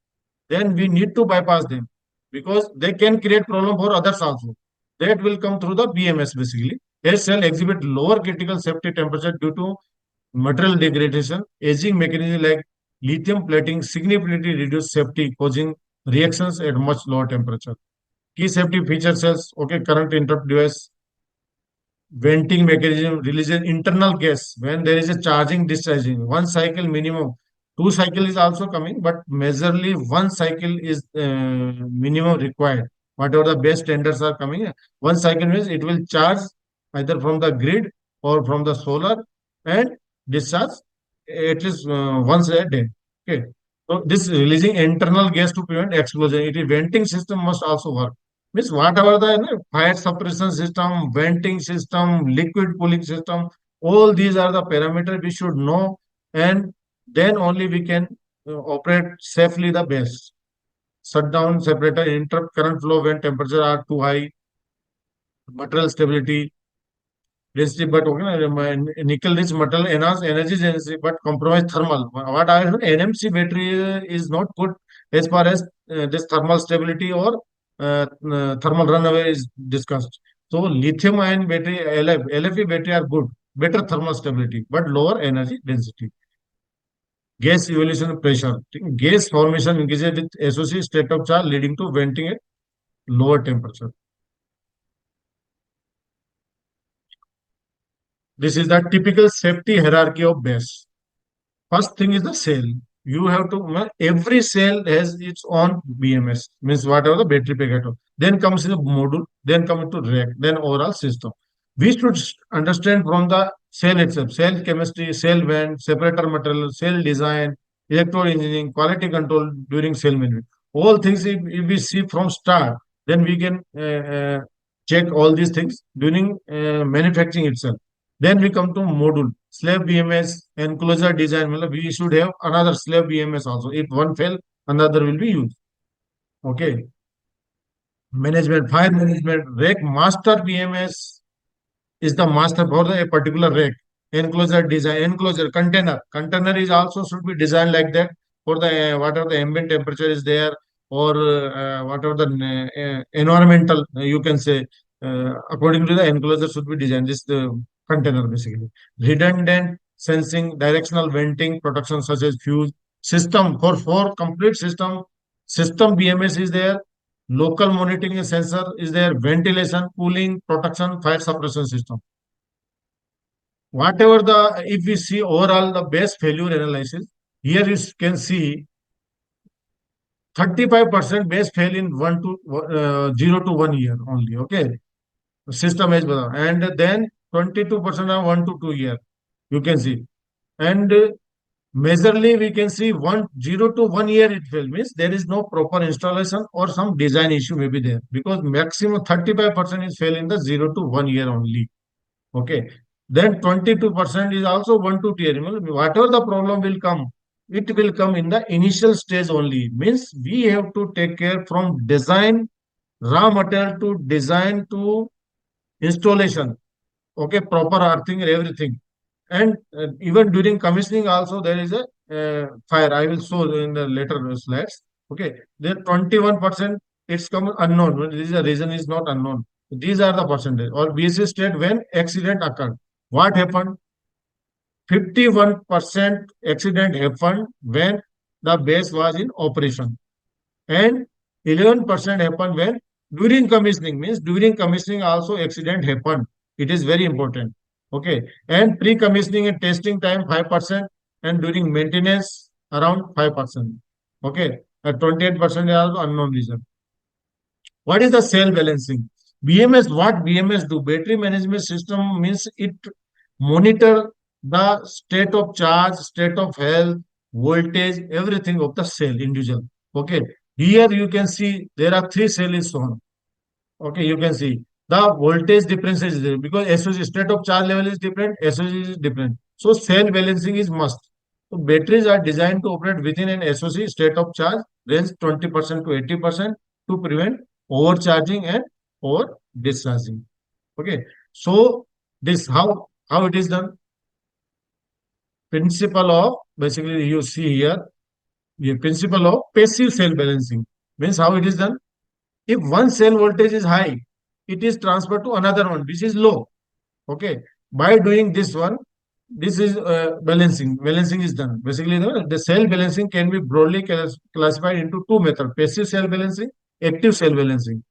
S2: then we need to bypass them because they can create problem for others also. That will come through the BMS basically. A cell exhibit lower critical safety temperature due to material degradation. Aging mechanism like lithium plating significantly reduce safety, causing reactions at much lower temperature. Key safety feature cells, okay, current interrupt device, venting mechanism releases internal gas when there is a charging discharging. One cycle minimum. Two cycle is also coming, but majorly one cycle is minimum required. Whatever the best standards are coming, one cycle means it will charge either from the grid or from the solar and discharge at least once a day. Okay. So this releasing internal gas to prevent explosion. It is venting system must also work. Means whatever the fire suppression system, venting system, liquid cooling system, all these are the parameters we should know, and then only we can operate safely the best. Shutdown separator, interrupt current flow when temperature are too high, material stability, density, but okay, nickel rich metal enhance energy density, but compromise thermal. What I heard, NMC battery is not good as far as this thermal stability or thermal runaway is discussed. So lithium ion battery, LFE battery are good, better thermal stability, but lower energy density. Gas evolution pressure. Gas formation increases with associated state of charge leading to venting at lower temperature. This is the typical safety hierarchy of BESS. First thing is the cell. You have to every cell has its own BMS, means whatever the battery packet. Then comes the module, then come to rack, then overall system. We should understand from the cell itself, cell chemistry, cell vent, separator material, cell design, electrode engineering, quality control during cell management. All things if we see from start, then we can check all these things during manufacturing itself. Then we come to module, slab BMS, enclosure design. We should have another slab BMS also. If one fail, another will be used. Okay. Management, fire management, rack master BMS is the master for a particular rack. Enclosure design, enclosure container. Container is also should be designed like that for the whatever the ambient temperature is there or whatever the environmental you can say according to the enclosure should be designed. This container basically. Redundant sensing, directional venting, protection such as fuse system for complete system. System BMS is there. Local monitoring sensor is there. Ventilation, cooling, protection, fire suppression system. Whatever the, if we see overall the base failure analysis, here you can see 35% base fail in 0 to 1 year only. Okay. System is better. And then 22% are 1 to 2 year. You can see. And majorly we can see 0 to 1 year it fail means there is no proper installation or some design issue may be there because maximum 35% is fail in the 0 to 1 year only. Okay. Then 22% is also 1 to 2 year. Whatever the problem will come, it will come in the initial stage only. Means we have to take care from design, raw material to design to installation. Okay, proper earthing and everything. And even during commissioning also there is a fire. I will show in the later slides. Okay, then 21% it's come unknown. This is the reason is not unknown. These are the percentage. Or BC state when accident occurred. What happened? 51% accident happened when the base was in operation, and 11% happened when during commissioning, means during commissioning also accident happened. It is very important. Okay. And pre-commissioning and testing time 5%, and during maintenance around 5%. Okay. 28% is also unknown reason. What is the cell balancing? BMS, what BMS do? Battery management system means it monitor the state of charge, state of health, voltage, everything of the cell individual. Okay. Here you can see there are three cells shown. Okay, you can see the voltage difference is there because SOC state of charge level is different, SOC is different. So cell balancing is must. So batteries are designed to operate within an SOC state of charge range 20% to 80% to prevent overcharging and over discharging. Okay, so this how it is done. Principle of basically you see here the principle of passive cell balancing means how it is done. If one cell voltage is high, it is transferred to another one which is low. Okay. By doing this one, this is balancing. Balancing is done. Basically, the cell balancing can be broadly classified into two methods: passive cell balancing, active cell balancing.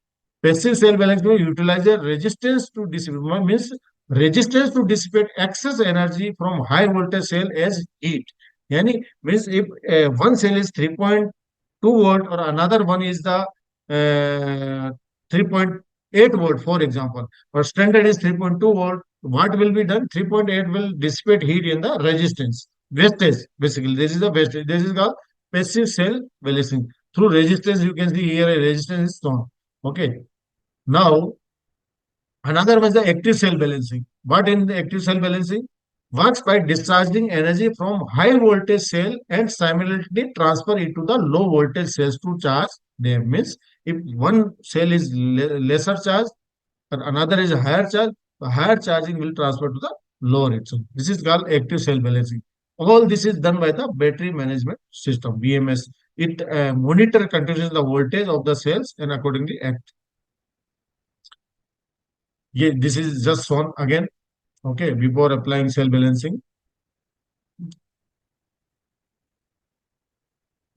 S2: Passive cell balancing utilizes resistance to dissipate, means resistance to dissipate excess energy from high voltage cell as heat. Yani means if one cell is 3.2 volt or another one is the 3.8 volt, for example, or standard is 3.2 volt, what will be done? 3.8 will dissipate heat in the resistance. Wastage, basically. This is the wastage. This is called passive cell balancing. Through resistance, you can see here a resistance is shown. Okay. Now, another was the active cell balancing. What in the active cell balancing? Works by discharging energy from high voltage cell and simultaneously transfer it to the low voltage cells to charge them. Means if one cell is lesser charge and another is a higher charge, the higher charging will transfer to the lower itself. This is called active cell balancing. All this is done by the battery management system, BMS. It monitor continuously the voltage of the cells and accordingly act. Yeah, this is just shown again. Okay, before applying cell balancing.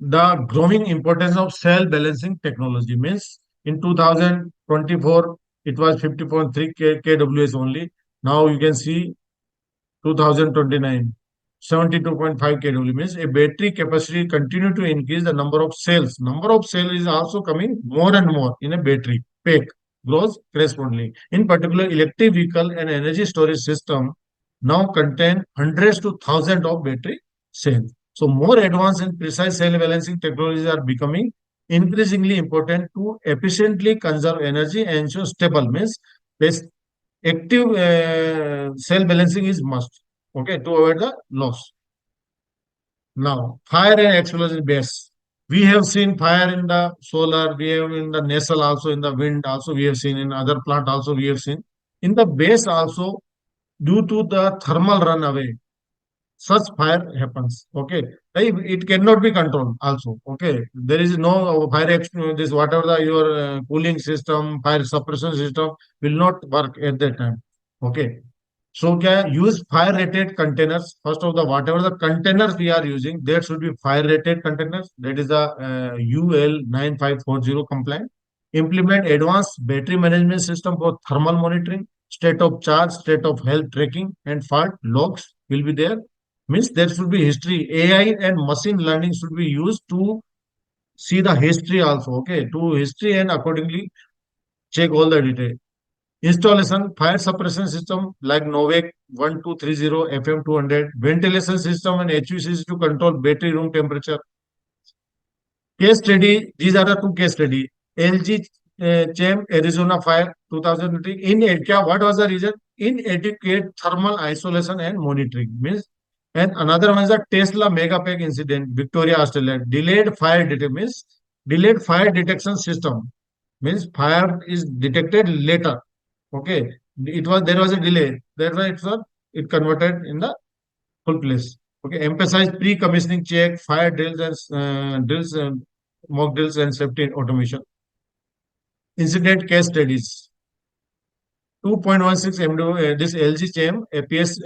S2: The growing importance of cell balancing technology means in 2024 it was 50.3 kWh only. Now you can see 2029 72.5 kW means a battery capacity continue to increase the number of cells. Number of cells is also coming more and more in a battery pack grows correspondingly. In particular, electric vehicle and energy storage system now contain hundreds to thousands of battery cells. So more advanced and precise cell balancing technologies are becoming increasingly important to efficiently conserve energy and ensure stable means active cell balancing is must. Okay, to avoid the loss. Now, fire and explosion base. We have seen fire in the solar, we have in the nacelle also, in the wind also, we have seen in other plant also, we have seen. In the base also, due to the thermal runaway, such fire happens. Okay, it cannot be controlled also. Okay, there is no this whatever the your cooling system, fire suppression system will not work at that time. Okay, so can use fire rated containers. First of the whatever the containers we are using, there should be fire rated containers. That is the UL 9540 compliant. Implement advanced battery management system for thermal monitoring, state of charge, state of health tracking, and fault logs will be there. Means there should be history. AI and machine learning should be used to see the history also. Okay, to history and accordingly check all the detail. Installation fire suppression system like Novec 1230 FM 200, ventilation system and HVAC to control battery room temperature. Case study, these are the two case study. LG Chem Arizona fire 2020. What was the reason? Inadequate thermal isolation and monitoring. Means, and another one is a Tesla Megapack incident, Victoria, Australia. Delayed fire detection system. Means fire is detected later. Okay, there was a delay. That's why it converted in the full place. Okay, emphasize pre-commissioning check, fire drills and mock drills and safety automation. Incident case studies. 2.16 MW, this LG chain APS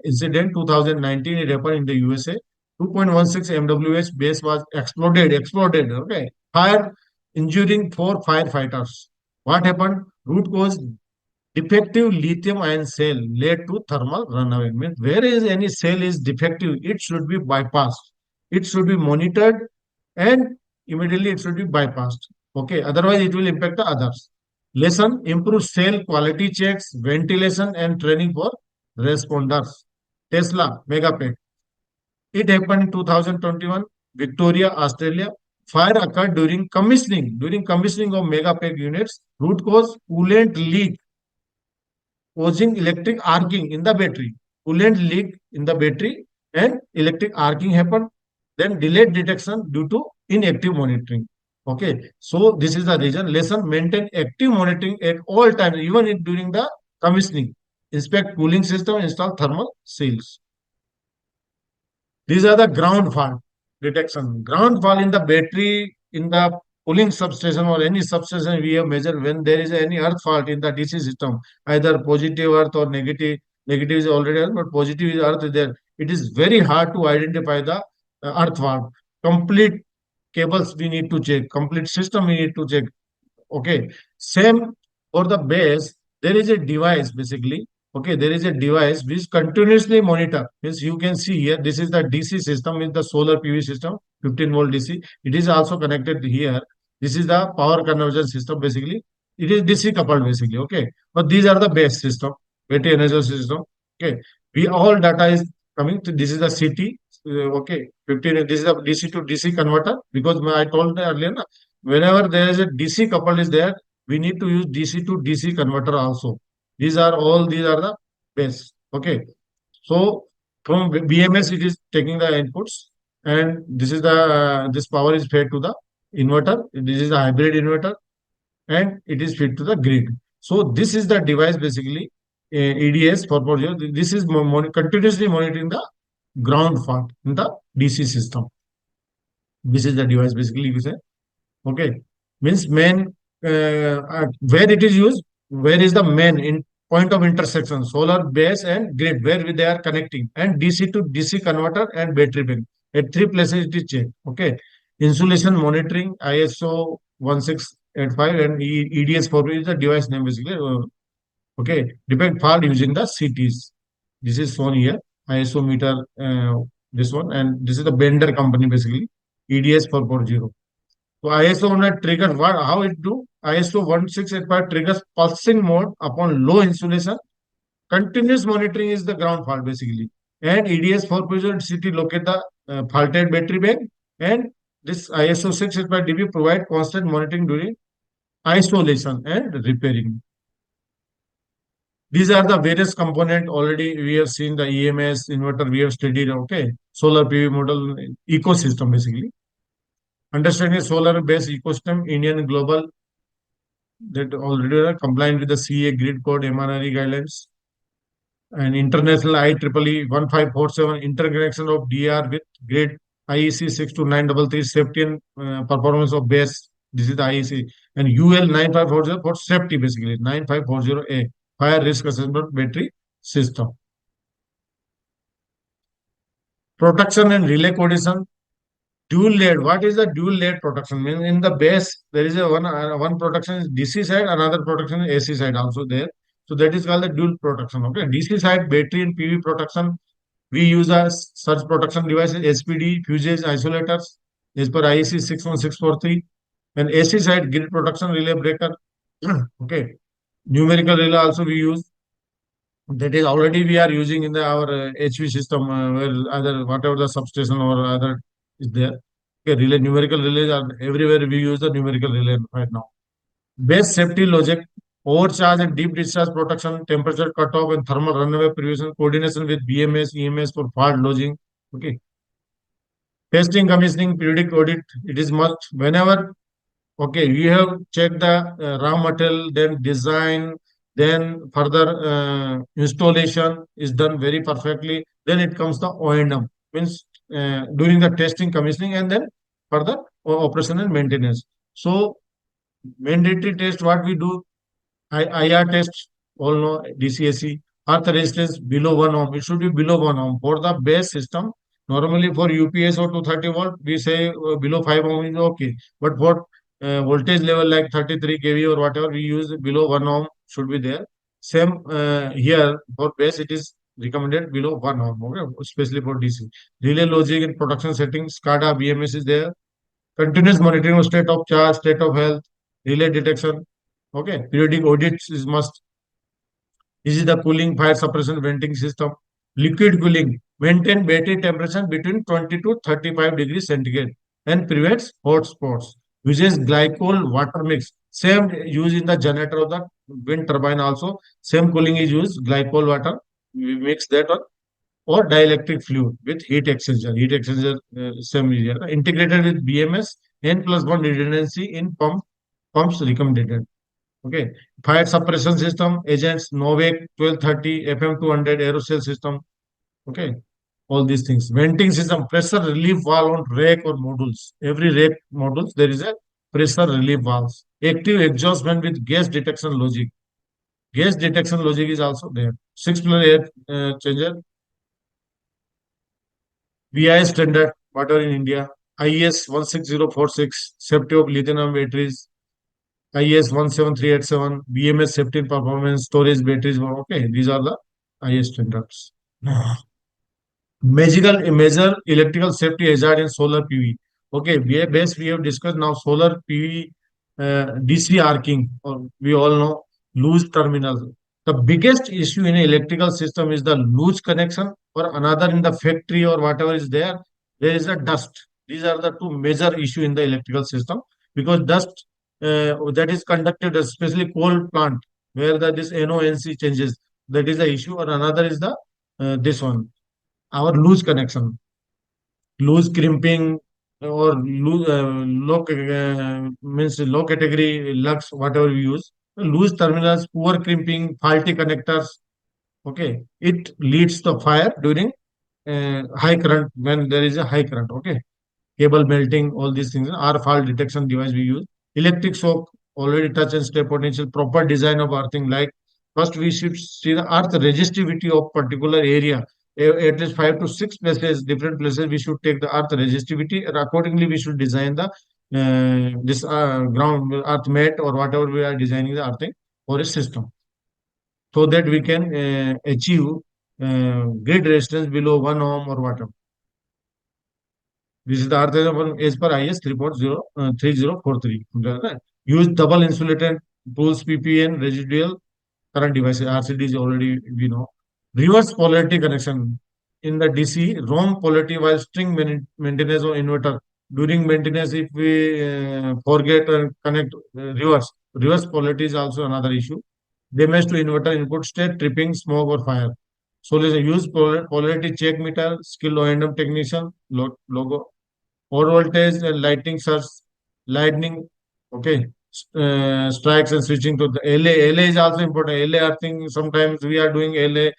S2: incident 2019, it happened in the USA. 2.16 MWH base was exploded, okay. Fire injuring four firefighters. What happened? Root cause defective lithium ion cell led to thermal runaway. Means where is any cell is defective, it should be bypassed. It should be monitored and immediately it should be bypassed. Okay, otherwise it will impact the others. Lesson: improve cell quality checks, ventilation, and training for responders. Tesla Megapet. It happened in 2021, Victoria, Australia. Fire occurred during commissioning of Megapeg units. Root cause: coolant leak causing electric arcing in the battery. Coolant leak in the battery and electric arcing happened. Then delayed detection due to inactive monitoring. Okay, so this is the reason. Lesson: maintain active monitoring at all times, even during the commissioning. Inspect cooling system, install thermal seals. These are the ground fault detection. Ground fault in the battery, in the pulling substation or any substation we have measured when there is any earth fault in the DC system, either positive earth or negative. Negative is already earth, but positive is earth is there. It is very hard to identify the earth fault. Complete cables we need to check. Complete system we need to check. Okay. Same for the base, there is a device basically. Okay, there is a device which continuously monitor. Means you can see here, this is the DC system with the solar PV system, 15-volt DC. It is also connected here. This is the power conversion system basically. It is DC coupled basically. Okay, but these are the base system, battery energy system. Okay, we all data is coming to this is the CT. Okay, 15. This is a DC to DC converter because I told earlier, na, whenever there is a DC coupled is there, we need to use DC to DC converter also. These are the base. Okay. So from BMS it is taking the inputs and this is the this power is fed to the inverter. This is a hybrid inverter and it is fed to the grid. So this is the device basically EDS 440. This is continuously monitoring the ground fault in the DC system. This is the device basically you say. Okay, means main where it is used, where is the main in point of intersection, solar base and grid, where they are connecting, and DC to DC converter and battery bank. At three places it is checked. Okay, insulation monitoring ISO 1685 and EDS 4 is the device name basically. Okay, detect fault using the CTs. This is shown here, ISO meter. This one and this is the Bender company basically, EDS 440. So ISO on a trigger, what how it do? ISO 1685 triggers pulsing mode upon low insulation. Continuous monitoring is the ground fault basically. And EDS 440 city locate the faulted battery bank. And this ISO 685 DB provide constant monitoring during isolation and repairing. These are the various component already we have seen the EMS inverter we have studied. Okay, solar PV model ecosystem basically. Understanding solar based ecosystem, Indian global that already are compliant with the CA grid code MRRE guidelines and international IEEE 1547 interconnection of DR with grid IEC 62933 safety and performance of base. This is the IEC and UL 9540 for safety basically 9540A fire risk assessment battery system. Protection and relay coordination. Dual layered. What is the dual layered protection? Means in the base, there is a one protection is DC side, another protection is AC side also there. So that is called the dual protection. Okay. DC side battery and PV protection. We use a surge protection devices, SPD, fuses, isolators, as per IEC 61643. And AC side grid protection relay breaker. Okay. Numerical relay also we use. That is already we are using in our HV system where either whatever the substation or other is there. Okay, relay numerical relays are everywhere we use the numerical relay right now. Base safety logic, overcharge and deep discharge protection, temperature cutoff and thermal runaway prevention, coordination with BMS, EMS for fault lodging. Okay. Testing, commissioning, periodic audit, it is must whenever. Okay, we have checked the raw material, then design, then further installation is done very perfectly. Then it comes the O&M, means during the testing, commissioning, and then further operation and maintenance. So mandatory test, what we do, IR test, all know DCAC. Earth resistance below 1 ohm. It should be below 1 ohm. For the base system, normally for UPS or 230 volt, we say below 5 ohm is okay. But for voltage level like 33 kV or whatever, we use below 1 ohm should be there. Same here for base, it is recommended below 1 ohm, okay, especially for DC. Relay logic and production settings, SCADA, BMS is there. Continuous monitoring of state of charge, state of health, relay detection. Okay, periodic audits is must. This is the cooling, fire suppression, venting system. Liquid cooling. Maintain battery temperature between 20 to 35 degrees centigrade and prevents hot spots. Uses glycol water mix. Same use in the generator of the wind turbine also. Same cooling is used. Glycol water. We mix that on. Or dielectric fluid with heat exchanger. Heat exchanger, same area. Integrated with BMS, N plus 1 redundancy in pumps recommended. Okay. Fire suppression system, agents, Novec 1230, FM200, aerosol system. Okay. All these things. Venting system, pressure relief valve on rack or modules. Every rack modules, there is a pressure relief valves. Active exhaust fan with gas detection logic. Gas detection logic is also there. Six pillar air changer. BIS standard, whatever in India. IS 16046, safety of lithium batteries. IS 17387, BMS safety and performance, storage batteries. Okay, these are the IS standards. Major electrical safety hazard in solar PV. Okay, base we have discussed now solar PV DC arcing, or we all know loose terminals. The biggest issue in an electrical system is the loose connection, or another in the factory or whatever is there. There is a dust. These are the two major issue in the electrical system because dust that is conducted, especially coal plant where this NONC changes. That is the issue, or another is the this one our loose connection, loose crimping or means low category lux, whatever we use. Loose terminals, poor crimping, faulty connectors. Okay, it leads to fire during high current when there is a high current. Okay, cable melting, all these things are fault detection device we use. Electric shock, already touch and stay potential, proper design of earthing. Like first we should see the earth resistivity of particular area. At least 5 to 6 places, different places, we should take the earth resistivity. And accordingly, we should design the this ground earth mat or whatever we are designing the earthing for a system, so that we can achieve grid resistance below 1 ohm or whatever. This is the earth as per IS 3.03043. Use double insulated pools, PPN, residual current devices. RCD is already we know. Reverse polarity connection in the DC, wrong polarity while string maintenance or inverter. During maintenance, if we forget and connect reverse polarity is also another issue. Damage to inverter input state, tripping, smoke or fire. So let's use polarity check meter, skilled O&M technician, logo. Over voltage and lightning surge, lightning, okay, strikes and switching to the LA. LA is also important. LA earthing, sometimes we are doing LA,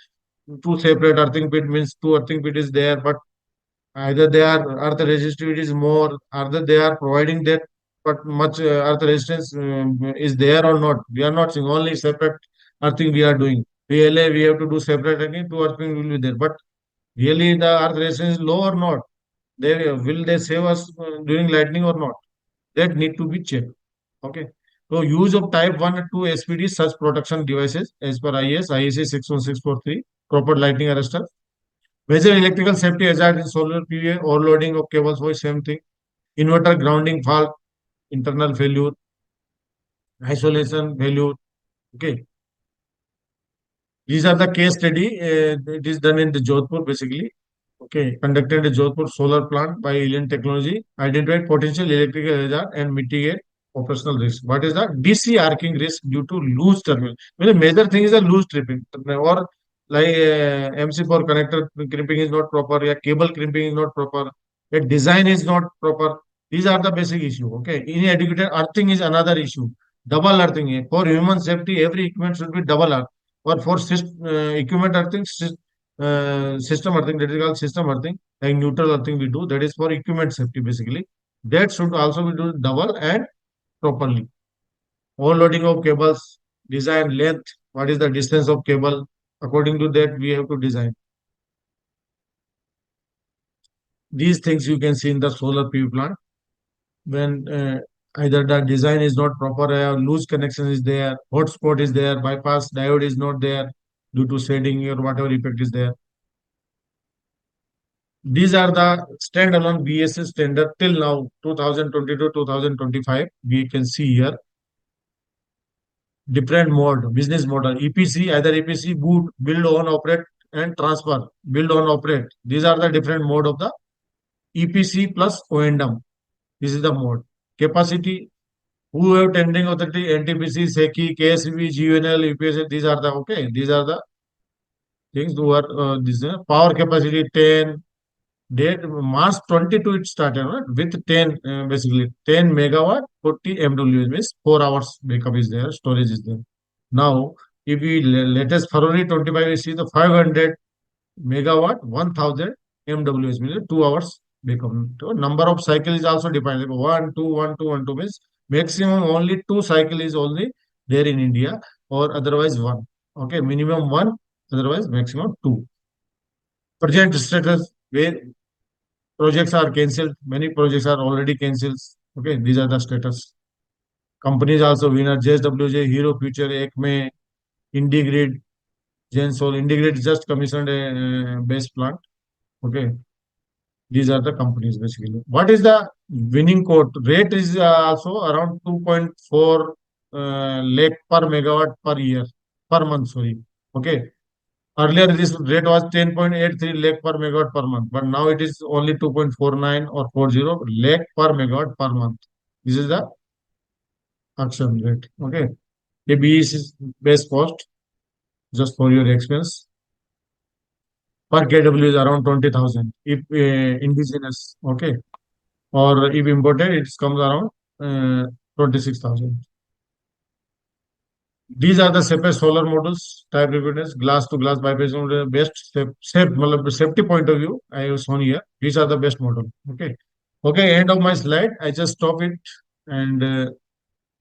S2: two separate earthing pit means two earthing pit is there, but either they are earth resistivity is more, either they are providing that, but much earth resistance is there or not. We are not seeing only separate earthing we are doing. LA, we have to do separate again, two earthing will be there. But really the earth resistance is low or not? They will they save us during lightning or not? That need to be checked. Okay. So use of type 1 and 2 SPD such protection devices as per ISA 61643, proper lightning arrestor. Major electrical safety hazard in solar PV, overloading of cables for same thing. Inverter grounding fault, internal failure, isolation failure. Okay. These are the case study. It is done in the Jodhpur basically. Okay, conducted a Jodhpur solar plant by Alien Technology, identified potential electrical hazard and mitigate operational risk. What is the DC arcing risk due to loose terminal? Well, the major thing is the loose tripping, or like MC4 connector crimping is not proper, yeah, cable crimping is not proper, the design is not proper. These are the basic issue. Okay, inadequate earthing is another issue. Double earthing for human safety, every equipment should be double earth. Or for equipment earthing, system earthing, that is called system earthing, like neutral earthing we do, that is for equipment safety basically. That should also be done double and properly. Overloading of cables, design length. what is the distance of cable. According to that, we have to design. These things you can see in the solar PV plant. When either the design is not proper, loose connection is there, hotspot is there, bypass diode is not there due to shading or whatever effect is there. These are the standalone BSS standard till now, 2020 to 2025. We can see here different mode, business model, EPC, either EPC, boot, build, own, operate, and transfer, build, own, operate. These are the different mode of the EPC plus O&M. This is the mode. Capacity, who have tendering authority, NTPC, SECI, KSB, GUNL, UPS, these are the, okay, these are the things who are, this power capacity 10, date March 22 it started, right? With 10, basically 10 megawatt, 40 MW means 4 hours backup is there, storage is there. Now, if we latest February 25, we see the 500 megawatt, 1000 MWH means 2 hours backup. So number of cycle is also defined. Like 1, 2, 1, 2, 1, 2 means maximum only 2 cycle is only there in India, or otherwise 1. Okay, minimum 1, otherwise maximum 2. Project status, where projects are cancelled. Many projects are already cancelled. Okay, these are the status. Companies also winner JSWJ, Hero Future, ECME, IndiGrid, Gensol. IndiGrid just commissioned a base plant. Okay, these are the companies basically. What is the winning quote? Rate is also around 2.4 lakh per megawatt per year, per month, sorry. Okay. Earlier, this rate was 10.83 lakh per megawatt per month, but now it is only 2.49 or 40 lakh per megawatt per month. This is the auction rate. Okay. ABS is base cost, just for your expense. Per kW is around 20,000. If indigenous, okay, or if imported, it comes around 26,000. These are the safest solar models, type reputedness, glass to glass bypass model, best safety point of view. I have shown here. These are the best model. Okay. Okay. End of my slide. I just stop it, and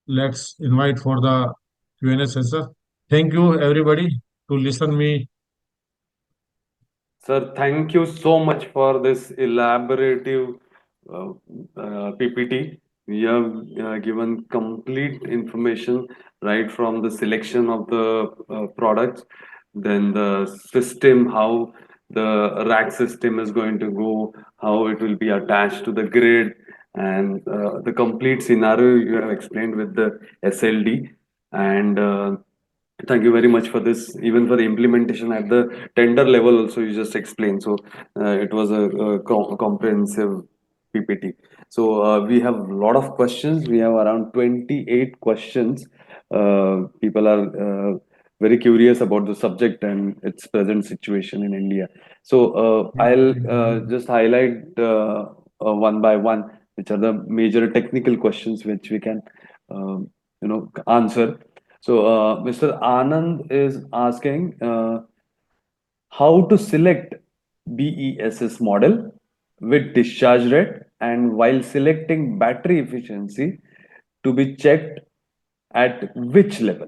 S2: let's invite for the Q&A session. Thank you everybody to listen me.
S1: Sir, thank you so much for this elaborative uh, PPT. You have given complete information right from the selection of the products, then the system, how the rack system is going to go, how it will be attached to the grid, and the complete scenario you have explained with the SLD. And thank you very much for this. Even for the implementation at the tender level, also you just explained. So it was a comprehensive PPT. So we have a lot of questions. We have around 28 questions. People are very curious about the subject and its present situation in India. So
S2: Yeah,
S1: I'll
S2: thank you.
S1: just highlight one by one, which are the major technical questions which we can, answer. So, Mr. Anand is asking how to select BESS model with discharge rate and while selecting battery efficiency to be checked at which level?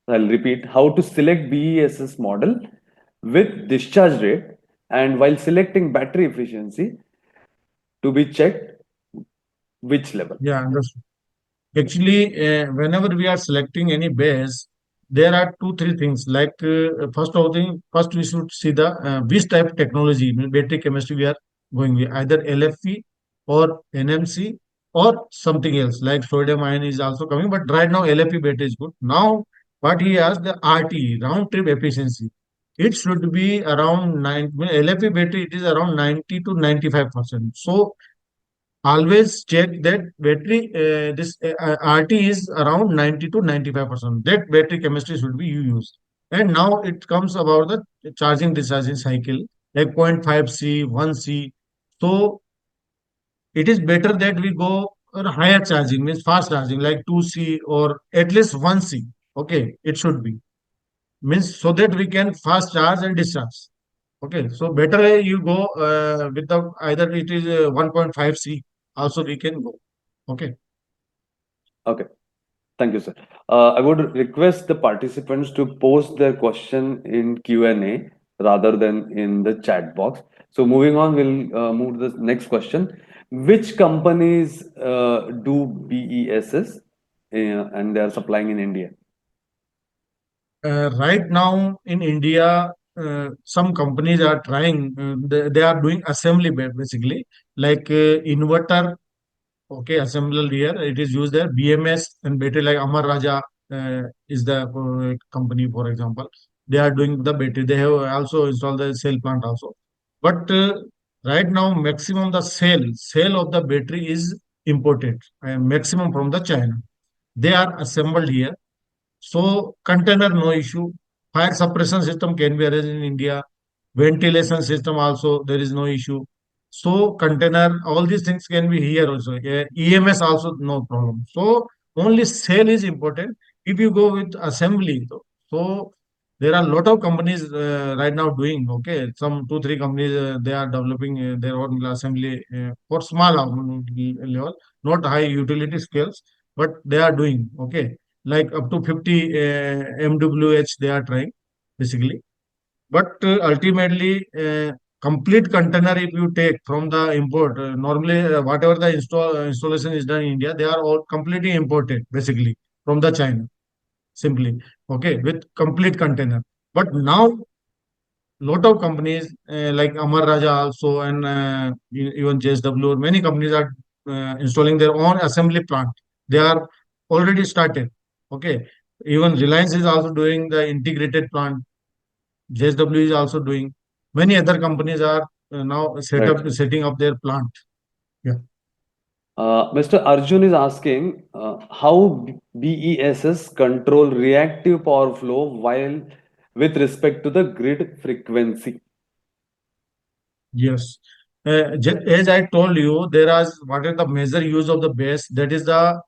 S1: I'll repeat how to select BESS model with discharge rate and while selecting battery efficiency to be checked which level?
S2: Yeah, understood. Actually, whenever we are selecting any base, there are two, three things. Like first of thing, first we should see the which type of technology, battery chemistry we are going with, either LFP or NMC or something else. Like sodium ion is also coming, but right now LFP battery is good. Now, what he has the RT round trip efficiency. It should be around 9. LFP battery it is around 90 to 95%. So always check that battery this RT is around 90 to 95%. That battery chemistry should be you use. And now it comes about the charging discharging cycle like 0.5C, 1C. So it is better that we go on higher charging, means fast charging like 2C or at least 1C. Okay, it should be. Means so that we can fast charge and discharge. Okay, so better you go with the either it is 1.5C, also we can go. Okay.
S1: Okay. Thank you, sir. I would request the participants to post their question in Q&A rather than in the chat box. So moving on, we'll move to the next question. Which companies do BESS and they are supplying in India?
S2: Right now in India, some companies are trying, they are doing assembly basically, like inverter. Okay, assembled here. It is used there. BMS and battery like Amar Raja is the company, for example. They are doing the battery. They have also installed the cell plant also. But right now, maximum the sale of the battery is imported. Maximum from the China. They are assembled here, so container no issue. Fire suppression system can be arranged in India. Ventilation system also there is no issue. So container, all these things can be here also. EMS also no problem. So only sale is important. If you go with assembly, so there are a lot of companies right now doing. Okay, some two three companies they are developing their own assembly for small level, not high utility scales, but they are doing. Okay, like up to 50 MWH they are trying basically. But ultimately, complete container if you take from the import, normally whatever the installation is done in India, they are all completely imported basically from the China simply. Okay, with complete container. But now lot of companies like Amar Raja also and even JSW, many companies are installing their own assembly plant. They are already started. Okay. Even Reliance is also doing the integrated plant. JSW is also doing. Many other companies are now
S1: Right.
S2: setting up their plant. Yeah.
S1: Mr. Arjun is asking how BESS control reactive power flow while with respect to the grid frequency.
S2: Yes. As I told you, there is what is the major use of the base? That is the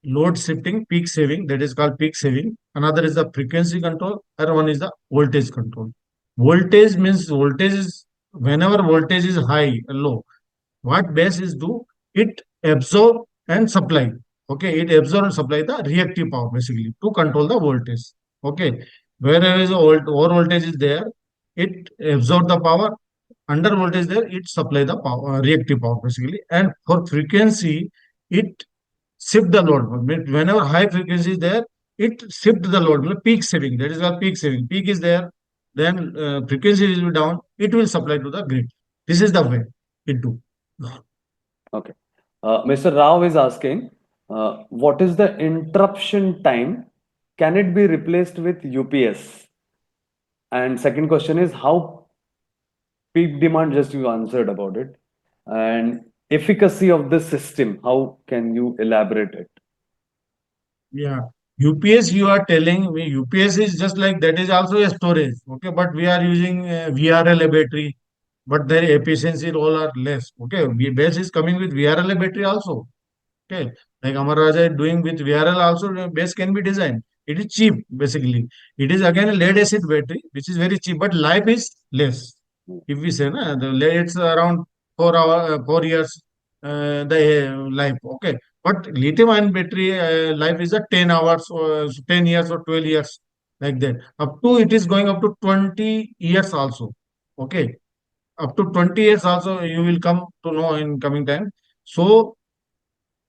S2: load shifting, peak saving, that is called peak saving. Another is the frequency control, and one is the voltage control. Voltage means voltage is whenever voltage is high or low, what base is do? It absorb and supply. Okay, it absorb and supply the reactive power basically to control the voltage. Okay, wherever is over voltage is there, it absorb the power. Under voltage there, it supply the power, reactive power basically. And for frequency, it shift the load. Whenever high frequency is there, it shift the load. Peak saving. That is called peak saving. Peak is there, then frequency will be down. It will supply to the grid. This is the way it do.
S1: Okay. Mr. Rao is asking, what is the interruption time? Can it be replaced with UPS? And second question is how peak demand, just you answered about it. And efficacy of the system, how can you elaborate it?
S2: Yeah. UPS, you are telling me UPS is just like that is also a storage. Okay, but we are using VRLA battery, but their efficiency all are less. Okay, base is coming with VRLA battery also. Okay, like Amar Raja is doing with VRL also, the base can be designed. It is cheap basically. It is again a lead acid battery, which is very cheap, but life is less. If we say na, the lead it's around 4 hour, 4 years the life. Okay, but lithium ion battery life is a 10 hours or 10 years or 12 years like that. Up to it is going up to 20 years also. Okay, up to 20 years also you will come to know in coming time. So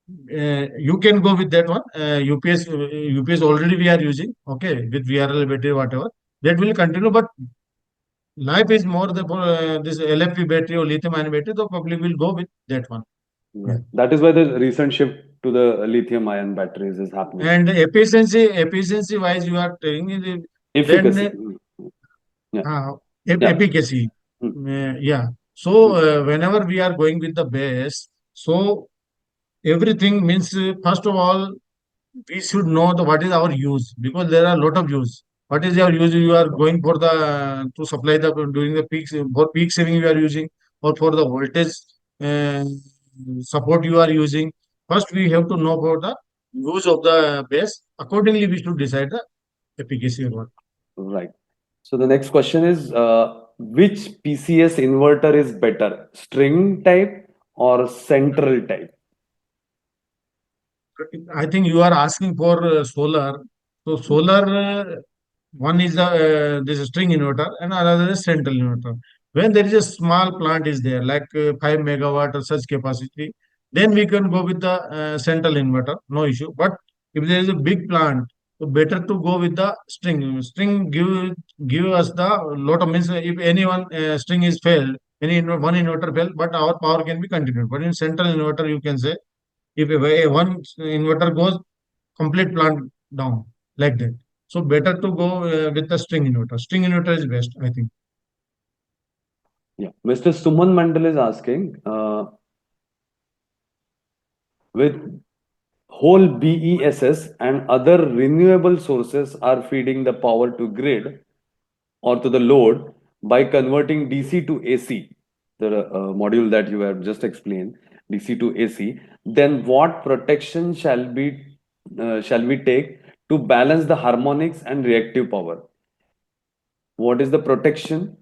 S2: you can go with that one. UPS already we are using. Okay, with VRL battery, whatever. That will continue, but life is more the for this LFP battery or lithium ion battery, the public will go with that one. Yeah.
S1: Right. That is why the recent shift to the lithium ion batteries is happening.
S2: And efficiency wise, you are telling me then
S1: Efficacy. Yeah.
S2: uh,
S1: Yeah.
S2: efficacy.
S1: Mm,
S2: Yeah. So
S1: mm,
S2: whenever we are going with the base, so everything means first of all we should know the what is our use because there are a lot of use. What is your use? You are going for the to supply the during the peak for peak saving you are using or for the voltage uh, support you are using. First, we have to know about the use of the base. Accordingly, we should decide the efficacy or what.
S1: right. So the next question is, which PCS inverter is better, string type or central type?
S2: I think you are asking for solar. So solar, one is the this string inverter and another is central inverter. When there is a small plant is there, like 5 megawatt or such capacity, then we can go with the central inverter, no issue. But if there is a big plant, so better to go with the string. String give us the lot of means if any one string is failed, one inverter failed, but our power can be continued. But in central inverter, you can say if one inverter goes, complete plant down like that. So better to go with the string inverter. String inverter is best, I think.
S1: Yeah. Mr. Suman Mandal is asking, with whole BESS and other renewable sources are feeding the power to grid or to the load by converting DC to AC, the module that you have just explained, DC to AC, then what protection shall we take to balance the harmonics and reactive power? What is the protection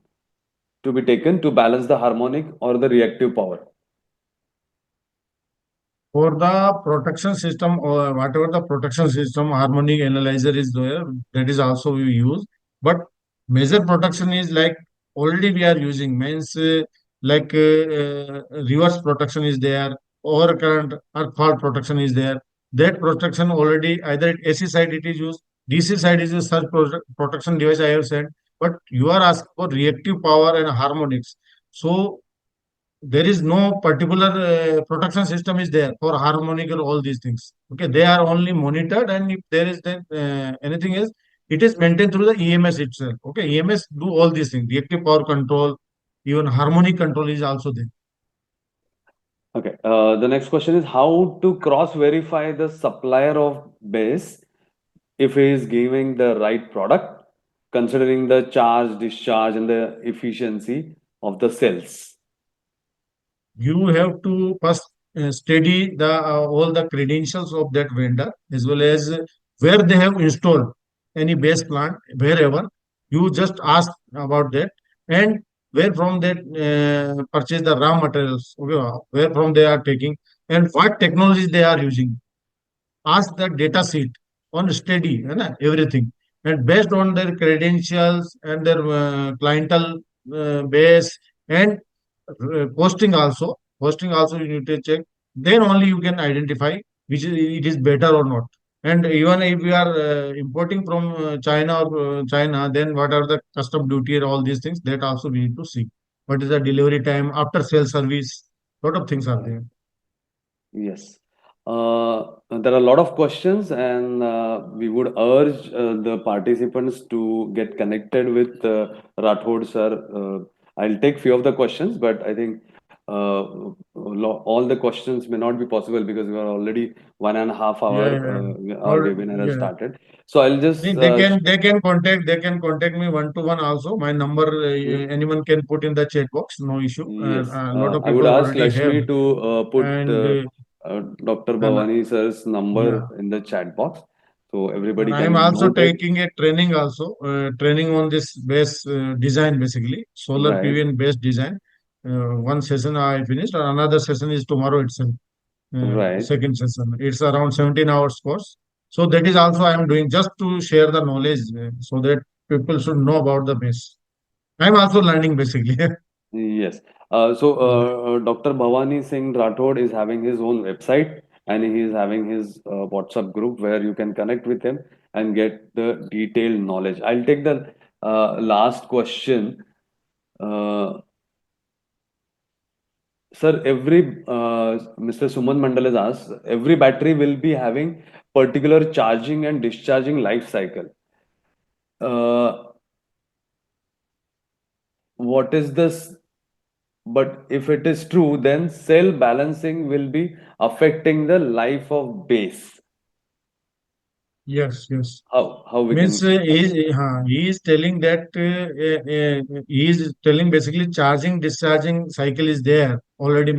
S1: to be taken to balance the harmonic or the reactive power?
S2: For the protection system or whatever the protection system harmonic analyzer is there, that is also we use. But major protection is like already we are using means like reverse protection is there, overcurrent or fault protection is there. That protection already either at AC side it is used, DC side is a such protection device I have said. But you are asking for reactive power and harmonics. So there is no particular protection system is there for harmonic or all these things. Okay, they are only monitored, and if there is then anything else, it is maintained through the EMS itself. Okay, EMS do all these things, reactive power control, even harmonic control is also there.
S1: Okay. The next question is how to cross verify the supplier of base if he is giving the right product, considering the charge, discharge, and the efficiency of the cells.
S2: You have to first study the all the credentials of that vendor as well as where they have installed any base plant wherever. You just ask about that, and where from that purchase the raw materials, okay, where from they are taking and what technologies they are using. Ask the data sheet on study everything, and based on their credentials and their clientele base and posting also you need to check, then only you can identify which is, it is better or not. And even if we are importing from China, then what are the custom duty and all these things, that also we need to see. What is the delivery time, after sale service, lot of things are there.
S1: Yes. There are a lot of questions, and we would urge the participants to get connected with Rathod sir. I'll take few of the questions, but I think all the questions may not be possible because we are already 1.5 hour.
S2: Yeah, yeah.
S1: Our
S2: Or
S1: webinar has
S2: yeah.
S1: started. So I'll just
S2: They can contact me one to one also. My number anyone can put in the chat box, no issue.
S1: yes.
S2: A lot of
S1: I would
S2: people
S1: ask
S2: already have.
S1: Lakshmi to put
S2: And
S1: Dr.
S2: and
S1: Bhavani sir's
S2: yeah,
S1: number in the chat box so
S2: and
S1: everybody
S2: I am
S1: can
S2: also
S1: note it.
S2: taking a training also, training on this base design basically, solar
S1: Right,
S2: PV and base design. One session I finished, and another session is tomorrow itself.
S1: right.
S2: Second session. It's around 17 hours course. So that is also I am doing just to share the knowledge so that people should know about the base. I'm also learning basically.
S1: Yes.
S2: Yeah.
S1: Dr. Bhavani Singh Rathod is having his own website and he is having his WhatsApp group where you can connect with him and get the detailed knowledge. I'll take the last question. Uh, Sir, Mr. Suman Mandal has asked, every battery will be having particular charging and discharging life cycle. Uh, what is this? But if it is true, then cell balancing will be affecting the life of base.
S2: Yes, yes.
S1: How we
S2: Means
S1: can
S2: he is telling that he is telling basically charging discharging cycle is there already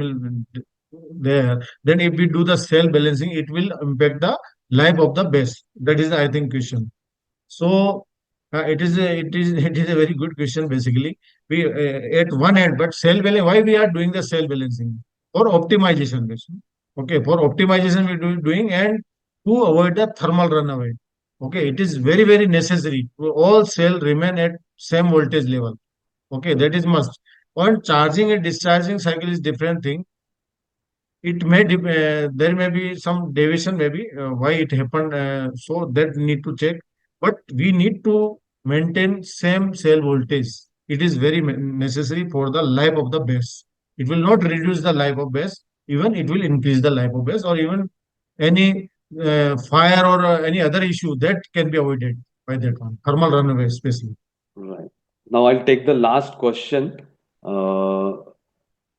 S2: there. Then if we do the cell balancing, it will impact the life of the base. That is, I think, question. So it is a very good question. Basically, we at one end, but cell balancing. Why we are doing the cell balancing or optimization? Basically. Okay, for optimization we doing, and to avoid the thermal runaway. Okay, it is very very necessary. All cell remain at same voltage level. Okay, that is must. On charging and discharging cycle is different thing. It may there may be some deviation maybe why it happened, so that need to check, but we need to maintain same cell voltage. It is very necessary for the life of the base. It will not reduce the life of base, even it will increase the life of base, or even any fire or any other issue that can be avoided by that one thermal runaway especially.
S1: Right. Now I'll take the last question. Uh,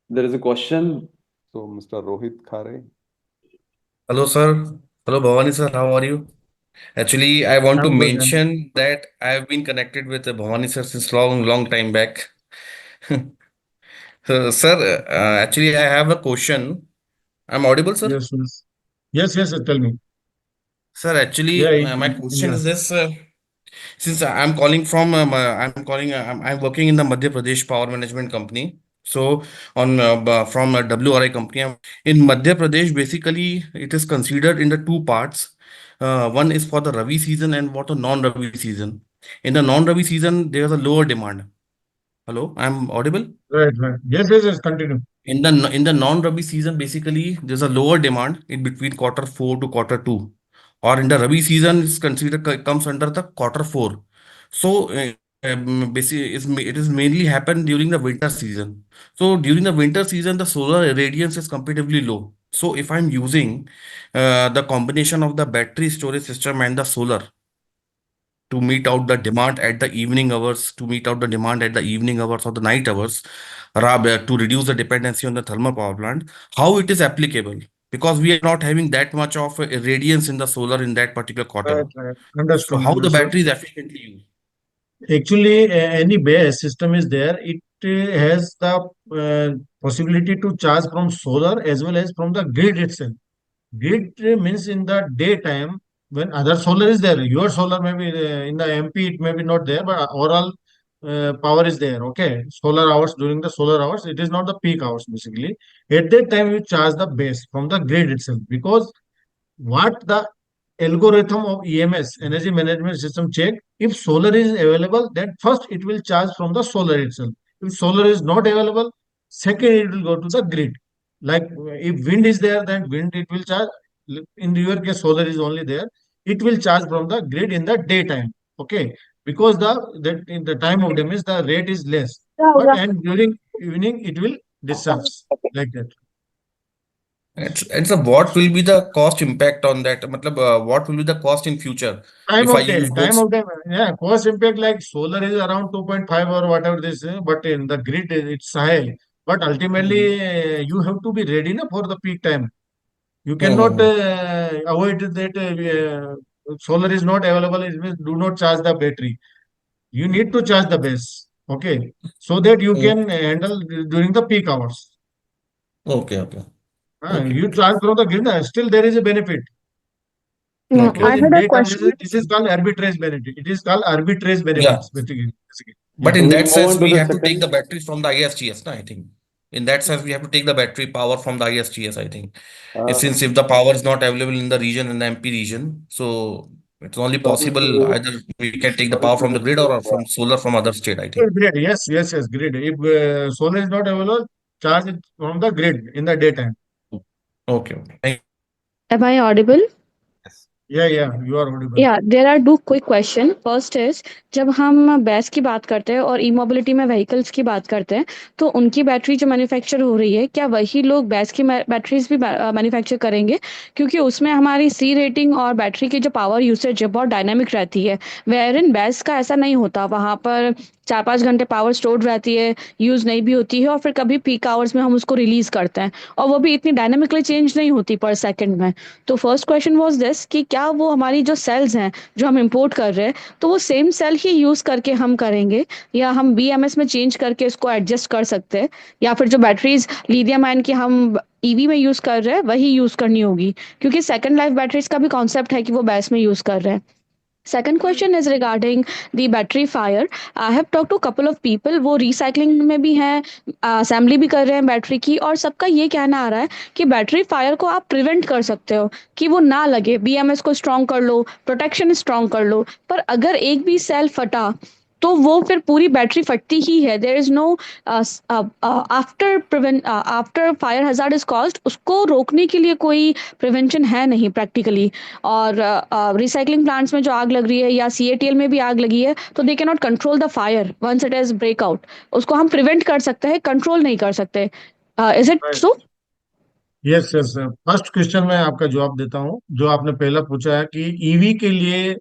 S1: there is a question. So, Mr. Rohit Khare.
S3: Hello, sir. Hello, Bhavani, sir. How are you? Actually, I want to
S2: I'm good.
S3: mention that I've been connected with Bhavani, sir, since long, long time back. So, sir, actually, I have a question. I'm audible, sir?
S2: Yes, yes, yes, yes, yes, tell me.
S3: Sir,
S2: Yeah,
S3: actually, my question
S2: yeah.
S3: is this. Since I'm calling from, I'm working in the Madhya Pradesh Power Management Company. So, from a WRI company, in Madhya Pradesh, basically, it is considered in the two parts. One is for the Rabi season and what a non-Rabi season. In the non-Rabi season, there's a lower demand. Hello, I'm audible.
S2: Right, right. Yes, yes, yes. Continue.
S3: In the non-Rabi season, basically there's a lower demand in between quarter four to quarter two, or in the Rabi season, it's considered comes under the quarter four. So basically, it is mainly happen during the winter season. So during the winter season, the solar radiance is comparatively low. So if I'm using the combination of the battery storage system and the solar to meet out the demand at the evening hours, to meet out the demand at the evening hours or the night hours, rather to reduce the dependency on the thermal power plant, how it is applicable? Because we are not having that much of a radiance in the solar in that particular quarter.
S2: Right, right.
S3: So
S2: Understood,
S3: how the
S2: understood.
S3: battery is efficiently used?
S2: Actually, any base system is there. It has the possibility to charge from solar as well as from the grid itself. Grid means in the daytime when other solar is there. Your solar may be in the MP, it may be not there, but overall power is there. Okay, solar hours during the solar hours, it is not the peak hours basically. At that time, you charge the base from the grid itself, because what the algorithm of EMS, energy management system, check if solar is available, then first it will charge from the solar itself. If solar is not available, second it will go to the grid. Like if wind is there, then wind it will charge. In your case, solar is only there. It will charge from the grid in the daytime. Okay, because the that in the time of them is the rate is less. But and during evening it will discharge like that.
S3: It's a what will be the cost impact on that? Matlab, what will be the cost in future
S2: Time
S3: if I
S2: of day,
S3: use
S2: time
S3: both?
S2: of day, yeah, cost impact like solar is around 2.5 or whatever this is, but in the grid it's high. But ultimately,
S3: Mhm.
S2: you have to be ready na, for the peak time. You cannot
S3: Mhm.
S2: avoid that solar is not available. It means do not charge the battery. You need to charge the base, okay, so that you
S3: Mhm.
S2: can handle during the peak hours.
S3: Okay, okay, okay,
S2: You charge from the grid, still there is a benefit.
S3: okay,
S2: Because
S4: I
S3: okay.
S2: in
S4: had a
S2: daytime,
S4: question.
S2: this is called arbitrage benefit. It is called arbitrage
S3: Yeah.
S2: benefits, basically.
S3: But
S2: Yeah.
S3: in
S1: So we'll
S3: that
S1: move
S3: sense,
S1: on to
S3: we
S1: the
S3: have to take
S1: second.
S3: the batteries from the ISGS, na, I think. In that sense, we have to take the battery power from the ISGS, I think.
S1: Uh,
S3: Since if the power is not available in the region, in the MP region, so it's only
S1: sorry
S3: possible
S1: to
S3: either we can take the
S1: sorry
S3: power
S1: to
S3: from the grid or
S1: disturb.
S3: from solar from other state, I think.
S2: Grid, yes, yes, yes, grid. If solar is not available, charge it from the grid in the daytime.
S3: Okay, okay.
S4: Am I audible?
S1: Yes.
S2: Yeah, yeah, you are audible.
S4: Yeah there are two quick question first is जब हम बैस की बात करते हैं और ई mobility में vehicles की बात करते हैं तो उनकी बैटरी जो मैन्युफैक्चर हो रही है क्या वही लोग बैस की बैटरीज भी मैन्युफैक्चर करेंगे क्योंकि उसमें हमारी सी रेटिंग और बैटरी की जो पावर यूसेज है बहुत डायनामिक रहती है वेयर इन बैस का ऐसा नहीं होता वहाँ पर 4-5 घंटे पावर स्टोर्ड रहती है यूज़ नहीं भी होती है और फिर कभी पीक आवर्स में हम उसको रिलीज़ करते हैं और वो भी इतनी डायनामिकली चेंज नहीं होती पर सेकंड में तो फर्स्ट क्वेश्चन वाज दिस कि क्या वो हमारी जो सेल्स हैं जो हम इंपोर्ट कर रहे हैं तो वो सेम सेल ही यूज़ करके हम करेंगे या हम बीएमएस में चेंज करके इसको एडजस्ट कर सकते हैं या फिर जो बैटरीज लिथियम आयन की हम ईवी में यूज़ कर रहे हैं वही यूज़ करनी होगी क्योंकि सेकंड लाइफ बैटरीज का भी कॉन्सेप्ट है कि वो बैस में यूज़ कर रहे हैं Second question is regarding the battery fire. I have talked to a couple of people, वो recycling में भी हैं, assembly भी कर रहे हैं बैटरी की, और सबका ये कहना आ रहा है कि बैटरी फायर को आप प्रिवेंट कर सकते हो कि वो ना लगे, बीएमएस को स्ट्रॉन्ग कर लो, प्रोटेक्शन स्ट्रॉन्ग कर लो, पर अगर एक भी सेल फटा तो वो फिर पूरी बैटरी फटती ही है। There is no after fire hazard is caused, उसको रोकने के लिए कोई प्रिवेंशन है नहीं प्रैक्टिकली। और रिसाइकलिंग प्लांट्स में जो आग लग रही है या सीएटीएल में भी आग लगी है, तो they can not control the fire once it is breakout. उसको हम प्रिवेंट कर सकते हैं, कंट्रोल नहीं कर सकते। Is it
S2: Right.
S4: So?
S2: Yes yes. First question में आपका जवाब देता हूँ। जो आपने पहला पूछा है कि ईवी के लिए,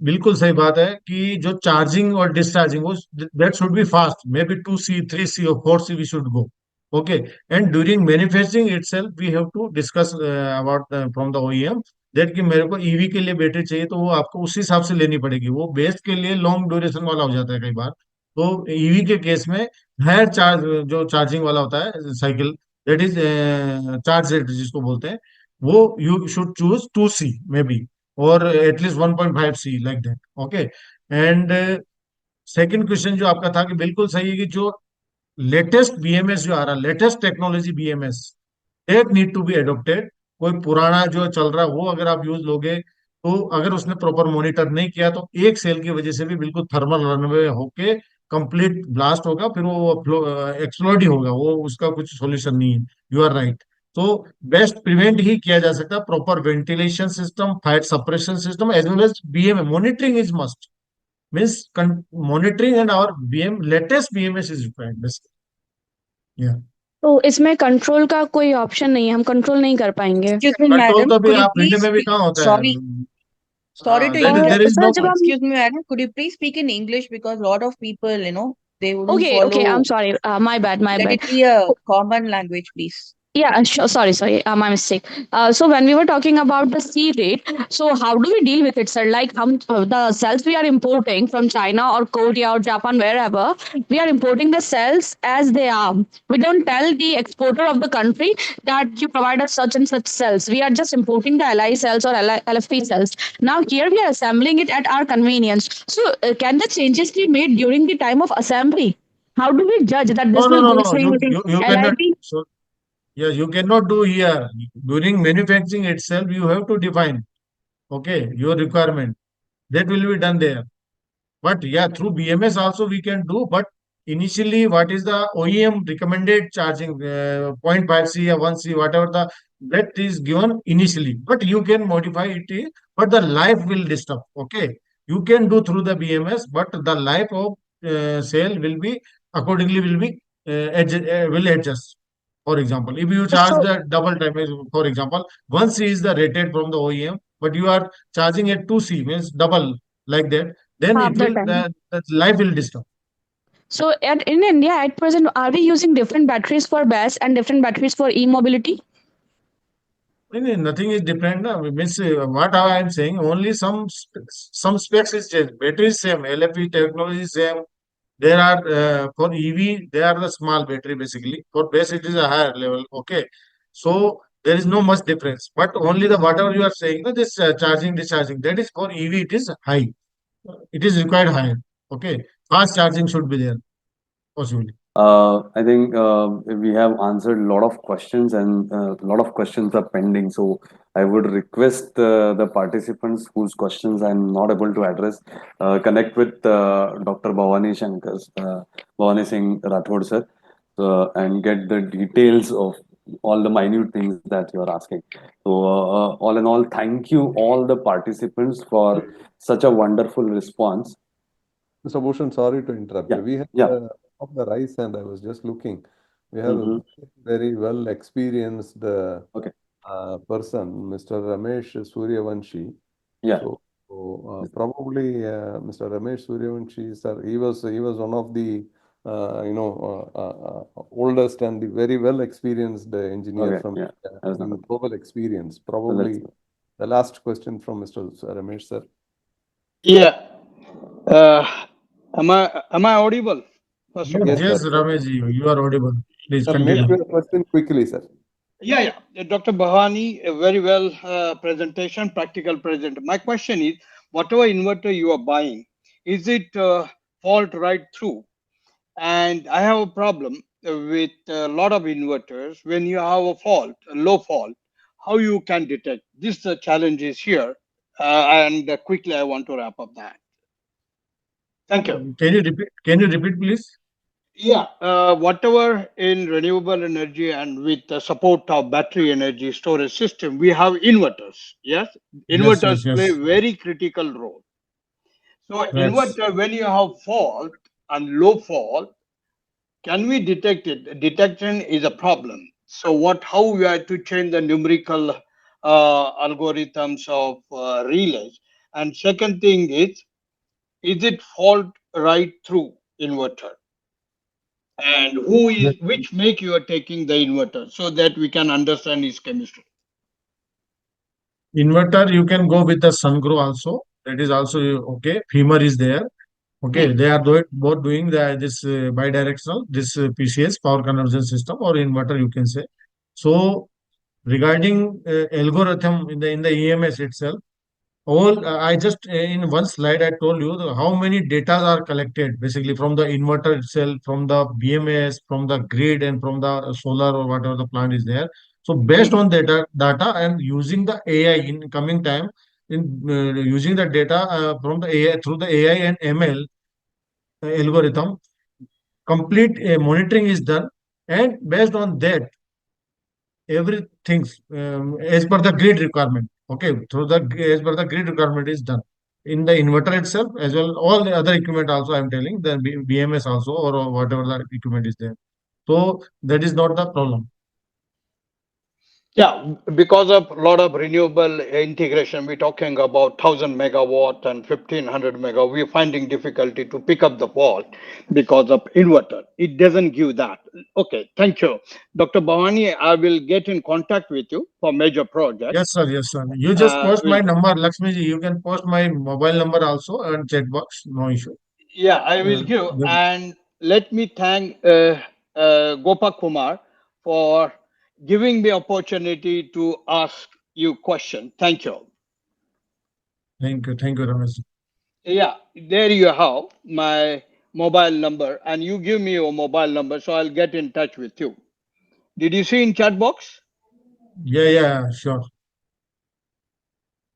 S2: बिल्कुल सही बात है कि जो चार्जिंग और डिस्चार्जिंग, वो that should be fast, may be 2C 3C और 4C we should go. Okay. And during manufacturing itself we have to discuss about from the OEM that कि मेरे को ईवी के लिए बैटरी चाहिए, तो वो आपको उस हिसाब से लेनी पड़ेगी। वो बेस के लिए लॉन्ग ड्यूरेशन वाला हो जाता है कई बार। तो ईवी के केस में हायर चार्ज, जो चार्जिंग वाला होता है cycle, that is charge rate जिसको बोलते हैं, वो you should choose 2C maybe, और at least 1.5C like that. Okay. And second question जो आपका था, कि बिल्कुल सही है कि जो लेटेस्ट बीएमएस जो आ रहा है, latest technology BMS, that need to be adopted. कोई पुराना जो चल रहा है वो अगर आप यूज लोगे, तो अगर उसने प्रॉपर मॉनिटर नहीं किया, तो एक सेल की वजह से भी बिल्कुल थर्मल रनवे होके कंप्लीट ब्लास्ट होगा, फिर वो एक्सप्लोड ही होगा, वो उसका कुछ सॉल्यूशन नहीं है। You are right. तो बेस्ट प्रिवेंट ही किया जा सकता है, proper ventilation system, fire suppression system, as well as BM monitoring is must, means monitoring and our BM latest BMS is required basically. Yeah.
S4: तो इसमें कंट्रोल का कोई ऑप्शन नहीं है, हम कंट्रोल नहीं कर पाएंगे?
S5: Excuse me,
S2: control
S5: madam.
S2: तो भी
S5: Could you
S2: आप इंडिया
S5: please
S2: में भी
S5: speak?
S2: कहाँ होता है?
S5: Sorry, sorry to
S2: there
S5: interrupt.
S2: There is
S4: sir
S2: no.
S4: जब हम,
S5: Excuse me, madam. Could you please speak in English because a lot of people, they wouldn't
S4: okay, okay, I'm
S5: follow.
S4: sorry, my bad, my
S5: Let
S4: bad.
S5: it be a common language, please.
S4: Yeah, sure. Sorry, sorry. My mistake. So when we were talking about the sea rate, so how do we deal with it, sir? Like, the cells we are importing from China or Korea or Japan, wherever, we are importing the cells as they are. We don't tell the exporter of the country that you provide us such and such cells. We are just importing the LI cells or LFP cells. Now here we are assembling it at our convenience. So can the changes be made during the time of assembly? How do we judge that
S2: No,
S4: this
S2: no,
S4: will
S2: no,
S4: go
S2: no.
S4: through using
S2: You cannot.
S4: LIP?
S2: So yeah, you cannot do here. During manufacturing itself, you have to define, okay, your requirement. That will be done there. But yeah, through BMS also we can do. But initially, what is the OEM recommended charging, 0.5C or 1C, whatever the that is given initially. But you can modify it, but the life will disturb. Okay, you can do through the BMS, but the life of cell will be accordingly will be will adjust. For example, if you charge
S4: So
S2: the double time, for example, 1C is the rated from the OEM, but you are charging at 2C, means double like that, then
S4: half
S2: it
S4: the
S2: will
S4: time.
S2: the life will disturb.
S4: So in India at present, are we using different batteries for BESS and different batteries for e-mobility?
S2: Nothing is different. Means what I am saying, only some specs is changed. Battery is same, LFP technology is same. There are for EV, they are the small battery basically. For base, it is a higher level. Okay, so there is no much difference. But only the whatever you are saying, this charging, discharging, that is for EV. It is high. It is required higher. Okay, fast charging should be there possibly.
S1: I think we have answered a lot of questions, and a lot of questions are pending. So I would request the participants whose questions I'm not able to address, connect with Dr. Bhavani Singh Rathod sir, and get the details of all the minute things that you are asking. So all in all, thank you all the participants for such a wonderful response.
S6: Mr. Bhushan, sorry to interrupt.
S1: Yeah,
S6: We have
S1: yeah.
S6: of the rice, and I was just looking. We have a
S1: Mm-hmm.
S6: very well experienced
S1: Okay.
S6: person, Mr. Ramesh Suryavanshi.
S1: Yeah.
S6: So probably Mr. Ramesh Suryavanshi, sir, he was one of the oldest and the very well experienced engineer
S1: Okay.
S6: from
S1: Yeah. That's not
S6: in
S1: good.
S6: global experience.
S1: So let's.
S6: Probably the last question from Mr. Ramesh, sir.
S7: Yeah. Uh, am I audible? First of
S2: Yes,
S7: all.
S6: Yes, sir.
S2: yes, Ramesh ji, you are audible. Please
S6: Sir, make
S2: continue.
S6: your question quickly, sir.
S7: Yeah, yeah. Dr. Bhavani, a very well presentation, practical present. My question is, whatever inverter you are buying, is it fault right through? And I have a problem with a lot of inverters. When you have a fault, a low fault, how you can detect this? The challenge is here. And quickly, I want to wrap up that. Thank you.
S2: Can you repeat? Can you repeat, please?
S7: Yeah, whatever in renewable energy and with the support of battery energy storage system, we have inverters. Yes,
S2: Yes, yes,
S7: inverters play
S2: yes.
S7: very critical role. So
S2: Right.
S7: inverter, when you have fault and low fault, can we detect it? Detection is a problem. So how we have to change the numerical algorithms of relays? And second thing is it fault right through inverter? And who
S2: Yes.
S7: is which make you are taking the inverter so that we can understand its chemistry?
S2: Inverter, you can go with the Sungrow also. That is also okay. Femur is there. Okay,
S7: Hmm.
S2: they are both doing this bidirectional, this PCS, power conversion system, or inverter, you can say. So regarding algorithm in the EMS itself, all I just in one slide I told you how many data are collected basically from the inverter itself, from the BMS, from the grid, and from the solar or whatever the plant is there. So based
S7: Hmm.
S2: on data and using the AI in coming time, in using the data from the AI through the AI and ML algorithm, complete monitoring is done, and based on that everything as per the grid requirement. Okay, through the as per the grid requirement is done in the inverter itself as well. All the other equipment also I'm telling the BMS also or whatever the equipment is there. So that is not the problem.
S7: Yeah, because of a lot of renewable integration, we're talking about 1,000 megawatt and 1,500 megawatt. We're finding difficulty to pick up the fault because of inverter. It doesn't give that. Okay, thank you, Dr. Bhavani. I will get in contact with you for major project.
S2: Yes, sir. Yes, sir. You just post
S7: Will
S2: my number, Lakshmi ji. You can post my mobile number also and chat box. No issue.
S7: Yeah, I will give.
S2: The-
S7: And let me thank Gopak Kumar for giving me opportunity to ask you question. Thank you.
S2: Thank you, Ramesh ji.
S7: Yeah, there you have my mobile number, and you give me your mobile number, so I'll get in touch with you. Did you see in chat box?
S2: Yeah, sure.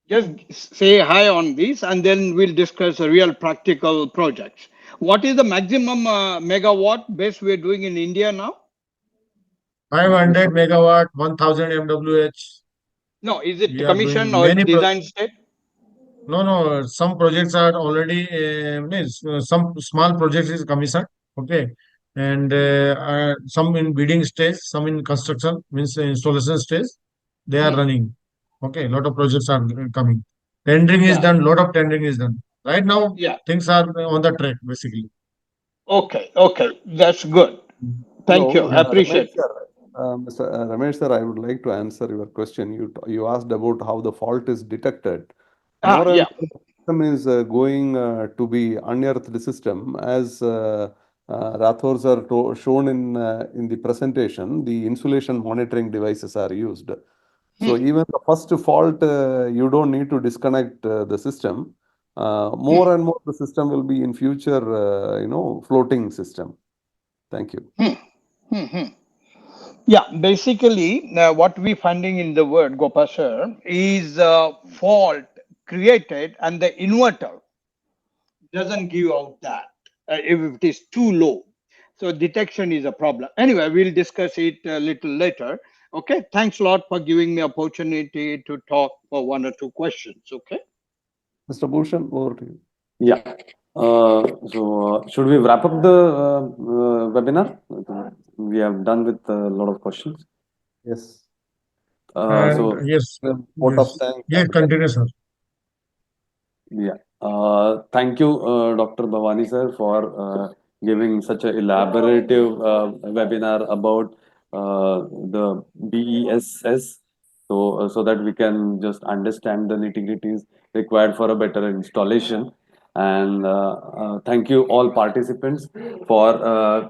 S7: Just say hi on this, and then we'll discuss a real practical projects. What is the maximum megawatt base we're doing in India now?
S2: 500 megawatt, 1000 MWH.
S7: No, is it
S2: We are
S7: commission
S2: doing
S7: or
S2: many.
S7: design state?
S2: No, no, some projects are already, means, some small projects is commissioned, okay, and some in bidding stage, some in construction, means installation stage, they are
S7: Hmm.
S2: running. Okay, lot of projects are coming. Tendering is
S7: Yeah,
S2: done, lot of tendering is done. Right now,
S7: yeah.
S2: things are on the track, basically.
S7: Okay, okay, that's good. Thank you.
S6: Hello,
S2: Yeah.
S6: Ramesh
S7: Appreciate.
S6: sir. Mr. Ramesh sir, I would like to answer your question. You asked about how the fault is detected. More and
S7: Yeah.
S6: more, the system is going to be unearthed system. As Rathor sir shown in the presentation, the insulation monitoring devices are used. So
S7: Hmm.
S6: even the first fault, you don't need to disconnect the system.
S7: Hmm.
S6: More and more, the system will be in future, floating system. Thank you.
S7: Hmm. Hmm. Hmm. Yeah, basically, what we finding in the word Gopa sir is fault created and the inverter doesn't give out that if it is too low. So detection is a problem. Anyway, we'll discuss it a little later. Okay, thanks a lot for giving me opportunity to talk for one or two questions. Okay.
S6: Mr. Bhushan, over to you.
S1: Yeah. Should we wrap up the webinar? We have done with a lot of questions.
S6: Yes.
S1: Uh,
S2: And
S1: so,
S2: yes,
S6: Vote of
S2: yes,
S6: thanks
S2: yeah,
S6: and
S2: continue, sir.
S1: yeah. Thank you, Dr. Bhavani sir, for giving such a elaborative webinar about the BESS, so that we can just understand the nitty-gritties required for a better installation. And thank you all participants for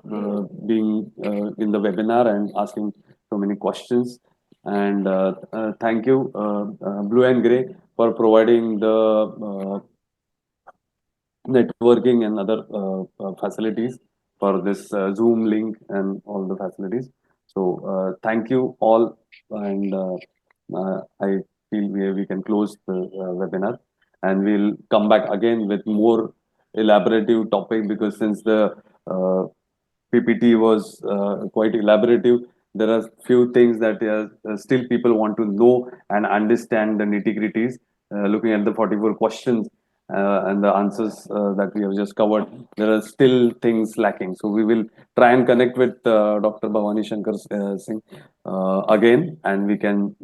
S1: being in the webinar and asking so many questions. And thank you, Blue and Gray, for providing the networking and other facilities for this Zoom link and all the facilities. So thank you all, and I feel we can close the webinar, and we'll come back again with more elaborative topic, because since the uh, PPT was quite elaborative, there are few things that still people want to know and understand the nitty-gritties. Looking at the 44 questions and the answers that we have just covered, there are still things lacking. So we will try and connect with Dr. Bhavani Shankar Singh again, and we can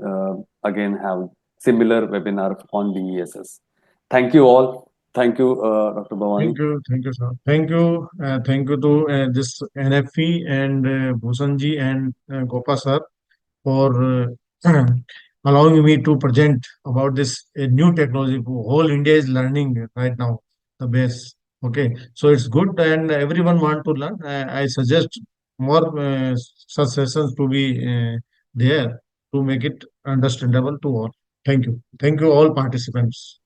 S1: again have similar webinar on BESS. Thank you all. Thank you, Dr. Bhavani.
S2: Thank you, sir. Thank you to this NFE and Bhusanji and Gopa sir for allowing me to present about this new technology. Whole India is learning right now the base. Okay, so it's good, and everyone want to learn. I suggest more such sessions to be there to make it understandable to all. Thank you all participants.